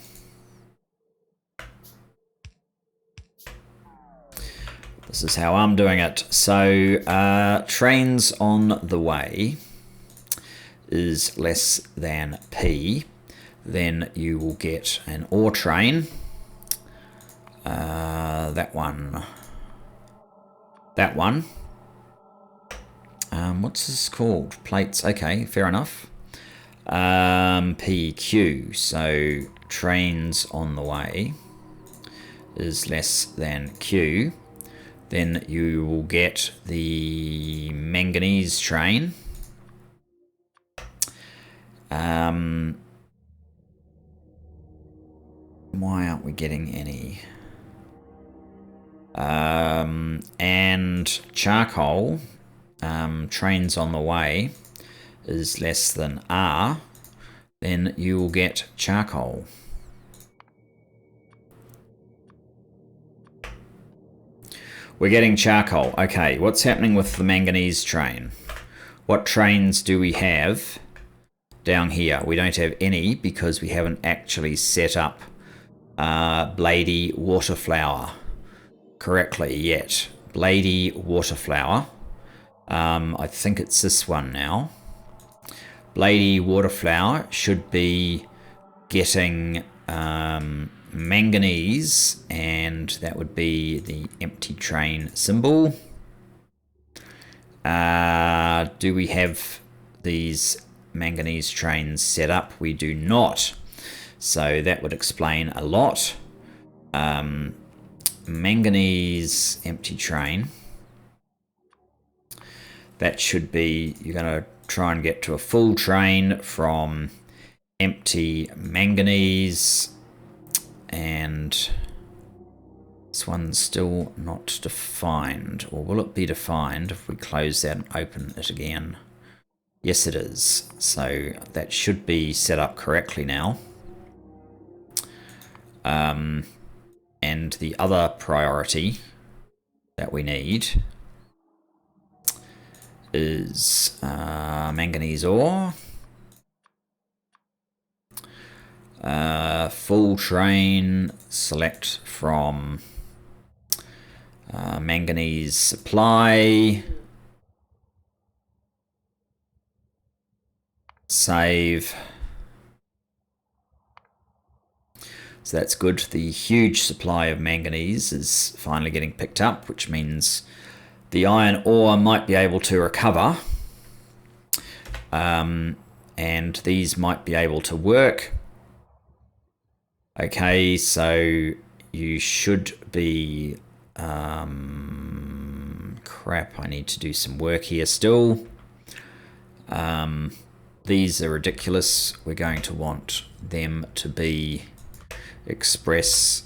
A: this is how I'm doing it. So trains on the way is less than P. Then you will get an ore train. That one. That one. What's this called? Plates. Okay, fair enough. PQ. So trains on the way is less than Q. Then you will get the manganese train. Why aren't we getting any? And charcoal, trains on the way, is less than R, then you will get charcoal. We're getting charcoal. Okay, what's happening with the manganese train? What trains do we have down here? We don't have any because we haven't actually set up Bladey Waterflower correctly yet. Bladey Waterflower. I think it's this one now. Bladey Waterflower should be getting manganese, and that would be the empty train symbol. Do we have these manganese trains set up? We do not. So that would explain a lot. Manganese empty train. That should be, you're going to try and get to a full train from empty manganese, and this one's still not defined. Or will it be defined if we close that and open it again? Yes, it is. So that should be set up correctly now. And the other priority that we need is manganese ore. Full train, select from manganese supply. Save. So that's good. The huge supply of manganese is finally getting picked up, which means the iron ore might be able to recover. And these might be able to work. Okay, so you should be... crap, I need to do some work here still. These are ridiculous. We're going to want them to be express,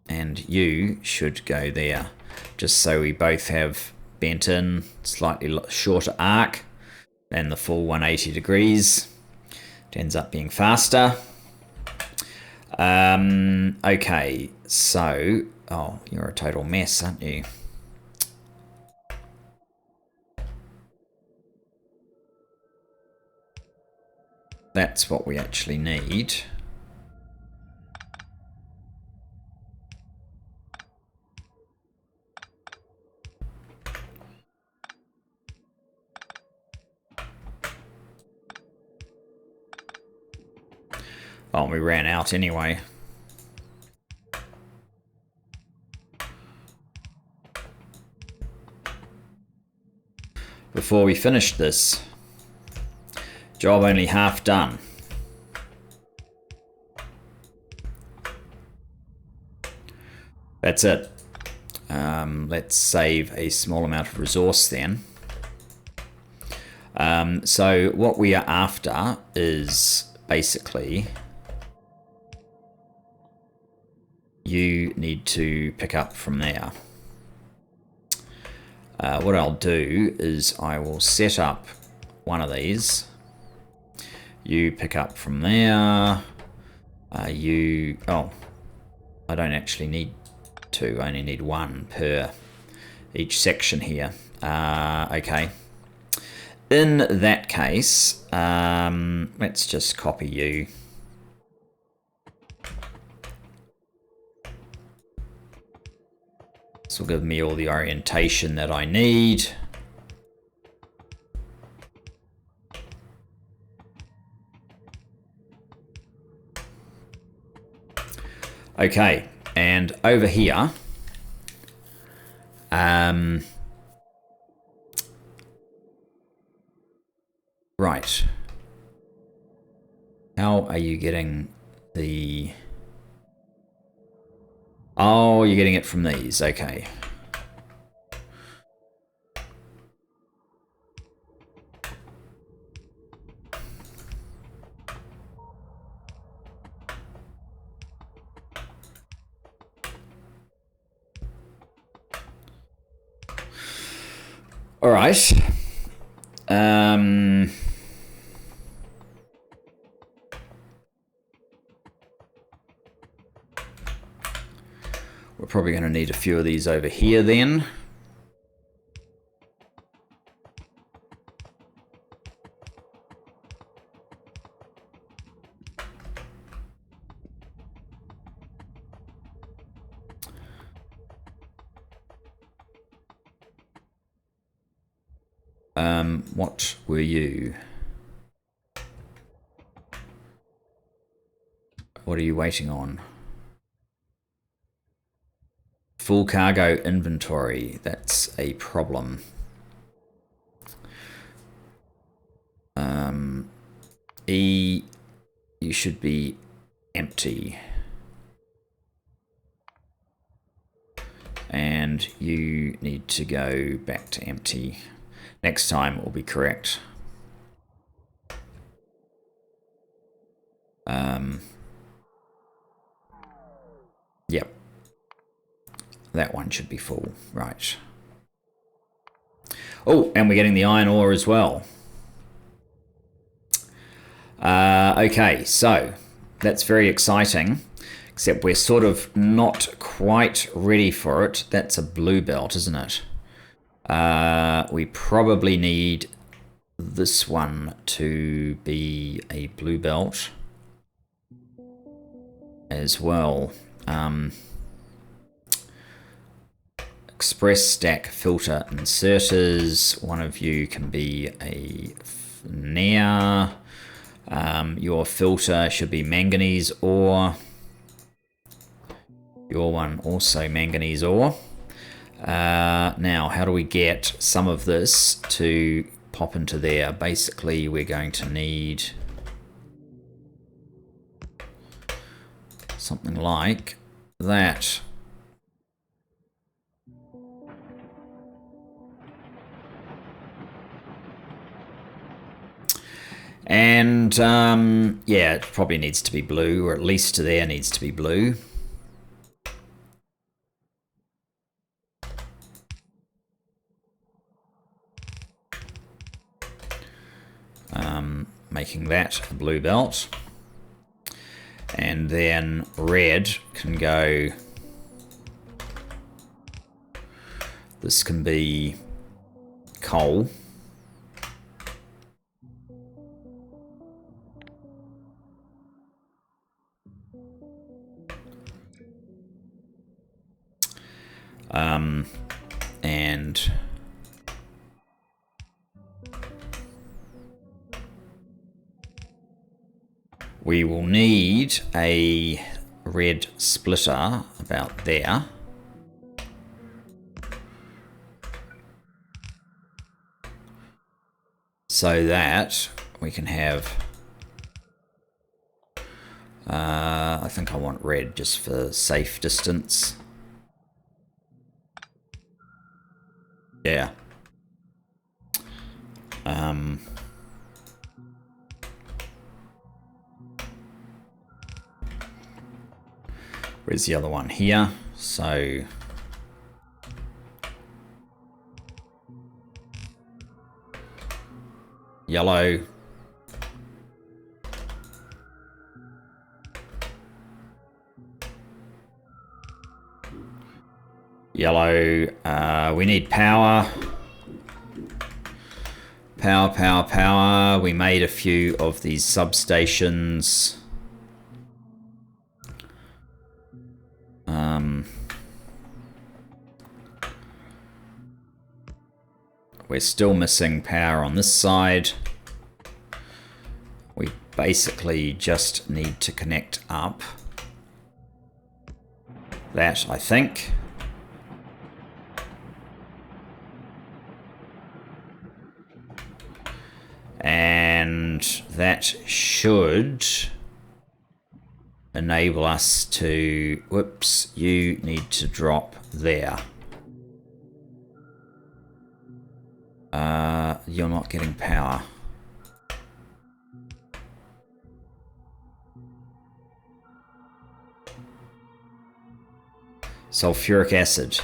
A: and you should go there, just so we both have bent in, slightly shorter arc than the full 180 degrees. It ends up being faster. Okay, so, oh, you're a total mess, aren't you? That's what we actually need. Oh, we ran out anyway. Before we finished this. Job only half done. That's it. Let's save a small amount of resource then. So what we are after is basically you need to pick up from there. What I'll do is I will set up one of these. You pick up from there. Oh, I don't actually need two. I only need one per each section here. Okay. In that case, let's just copy you. This will give me all the orientation that I need. Okay, and over here, right. How are you getting the... Oh, you're getting it from these, okay. All right. We're probably going to need a few of these over here then. What were you? What are you waiting on? Full cargo inventory. That's a problem. E, you should be empty. And you need to go back to empty. Next time it will be correct. Yep. That one should be full. Right. Oh, and we're getting the iron ore as well. Okay, so that's very exciting, except we're sort of not quite ready for it. That's a blue belt, isn't it? We probably need this one to be a blue belt as well. Express stack filter inserters. One of you can be a near. Your filter should be manganese ore. Your one also manganese ore. Now, how do we get some of this to pop into there? Basically, we're going to need something like that. And yeah, it probably needs to be blue, or at least there needs to be blue. Making that a blue belt. And then red can go, this can be coal. And we will need a red splitter about there. So that we can have, I think I want red just for safe distance. Yeah. Where's the other one? Here. So yellow. Yellow. We need power. Power. We made a few of these substations. We're still missing power on this side. We basically just need to connect up that, I think. And that should enable us to, whoops, you need to drop there. You're not getting power. Sulfuric acid.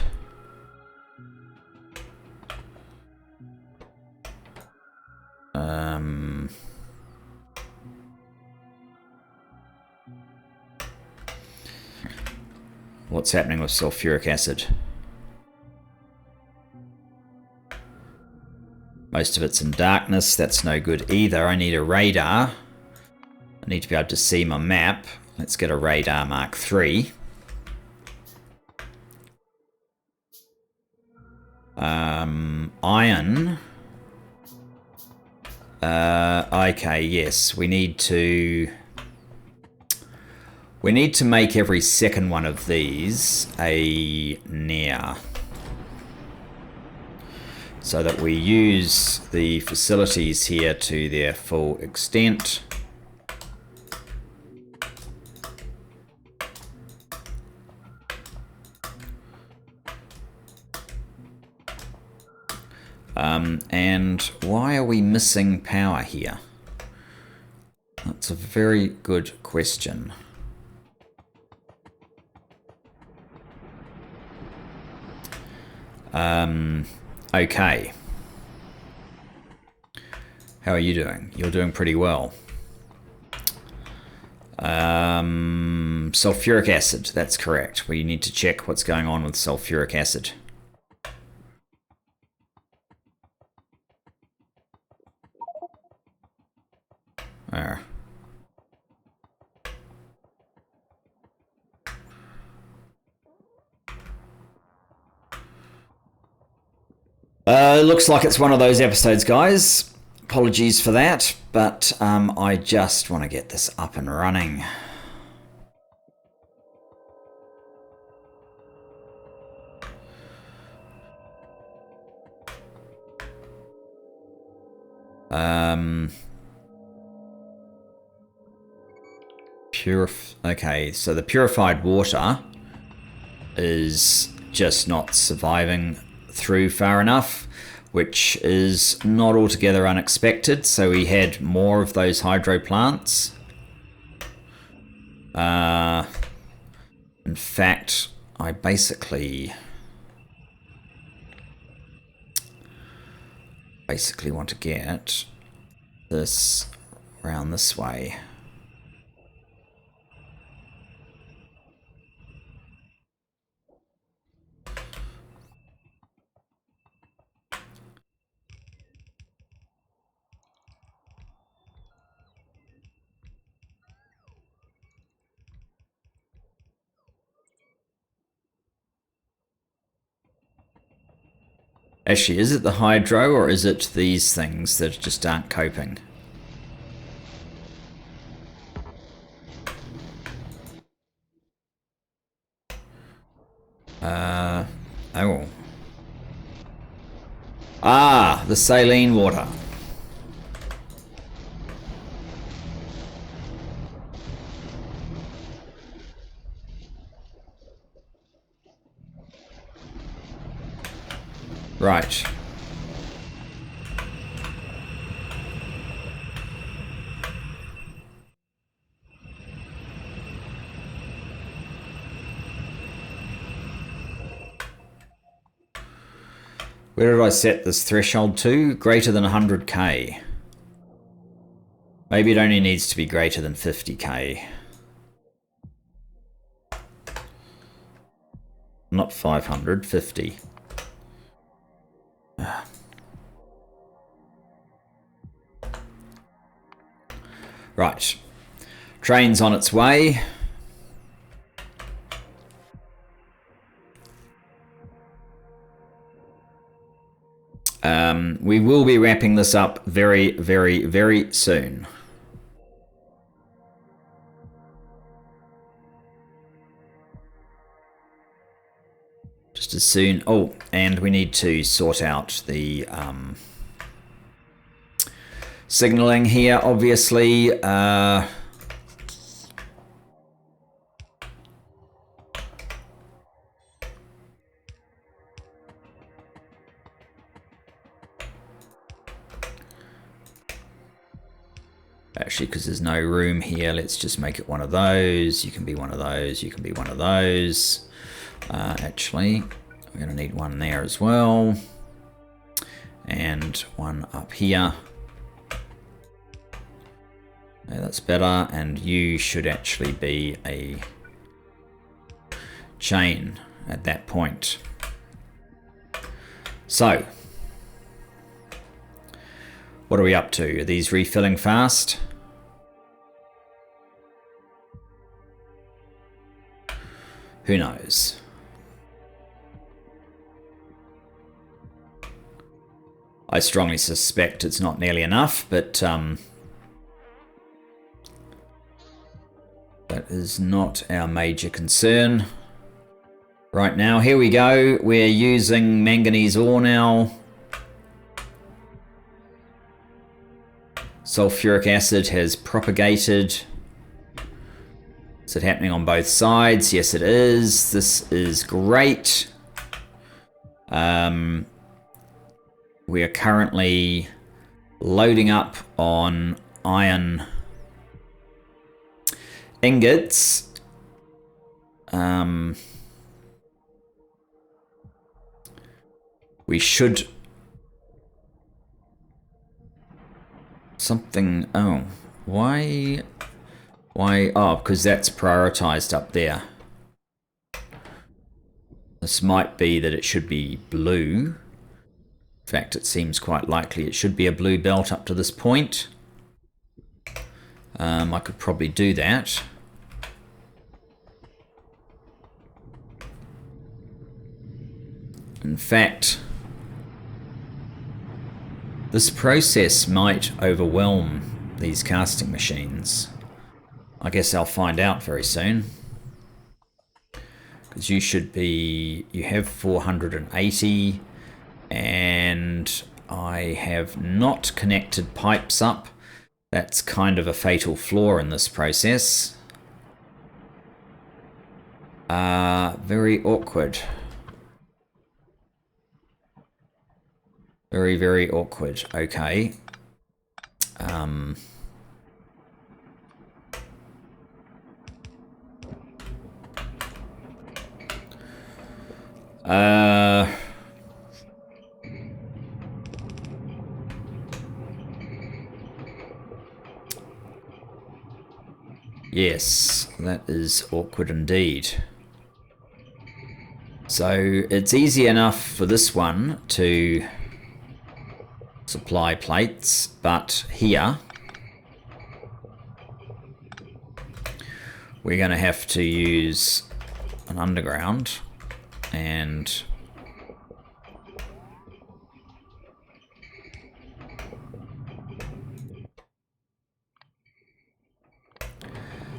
A: What's happening with sulfuric acid? Most of it's in darkness. That's no good either. I need a radar. I need to be able to see my map. Let's get a radar Mark III. Iron. Okay, yes. We need to make every second one of these a near, so that we use the facilities here to their full extent. And why are we missing power here? That's a very good question. Okay. How are you doing? You're doing pretty well. Sulfuric acid, that's correct. We need to check what's going on with sulfuric acid. Looks like it's one of those episodes, guys. Apologies for that, but I just want to get this up and running. Okay, so the purified water is just not surviving through far enough, which is not altogether unexpected. So we had more of those hydro plants. In fact, I basically want to get this around this way. Actually, is it the hydro or is it these things that just aren't coping? Oh. Ah, the saline water. Right. Where did I set this threshold to? Greater than 100k. Maybe it only needs to be greater than 50k. Not 500, 50. Right. Train's on its way. We will be wrapping this up very, very, very soon. Just as soon. Oh, and we need to sort out the signaling here, obviously. Actually, because there's no room here, let's just make it one of those. You can be one of those. You can be one of those. Actually, we're going to need one there as well. And one up here. Okay, that's better, and you should actually be a chain at that point. So, what are we up to? Are these refilling fast? Who knows? I strongly suspect it's not nearly enough, but that is not our major concern right now. Here we go. We're using manganese ore now. Sulfuric acid has propagated. Is it happening on both sides? Yes, it is. This is great. We are currently loading up on iron ingots. We should... Something... Oh, why... Oh, because that's prioritized up there. This might be that it should be blue. In fact, it seems quite likely it should be a blue belt up to this point. I could probably do that. In fact, this process might overwhelm these casting machines. I guess I'll find out very soon. Because you should be... You have 480... and I have not connected pipes up. That's kind of a fatal flaw in this process. Very awkward. Very, very awkward. Okay. Yes, that is awkward indeed. So it's easy enough for this one to supply plates, but here we're going to have to use an underground and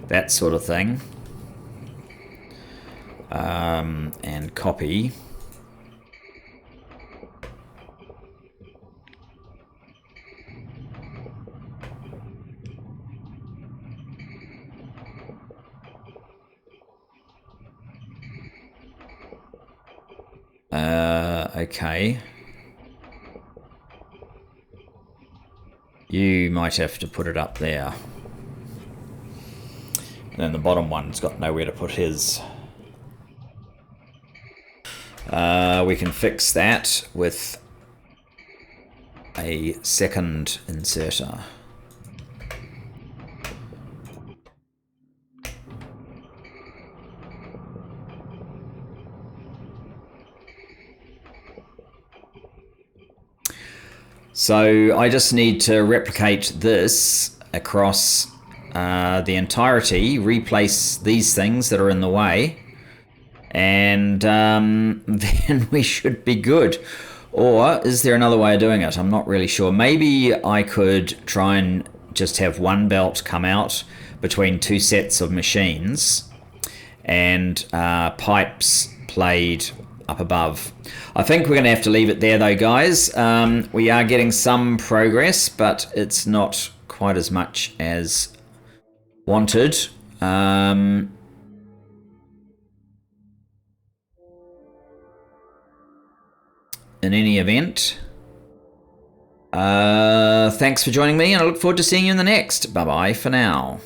A: that sort of thing, and copy. Okay. You might have to put it up there. And then the bottom one's got nowhere to put his. We can fix that with a second inserter. So I just need to replicate this across the entirety, replace these things that are in the way, and then we should be good. Or is there another way of doing it? I'm not really sure. Maybe I could try and just have one belt come out between two sets of machines and pipes played up above. I think we're going to have to leave it there though, guys. We are getting some progress, but it's not quite as much as wanted. In any event, thanks for joining me, and I look forward to seeing you in the next. Bye bye for now.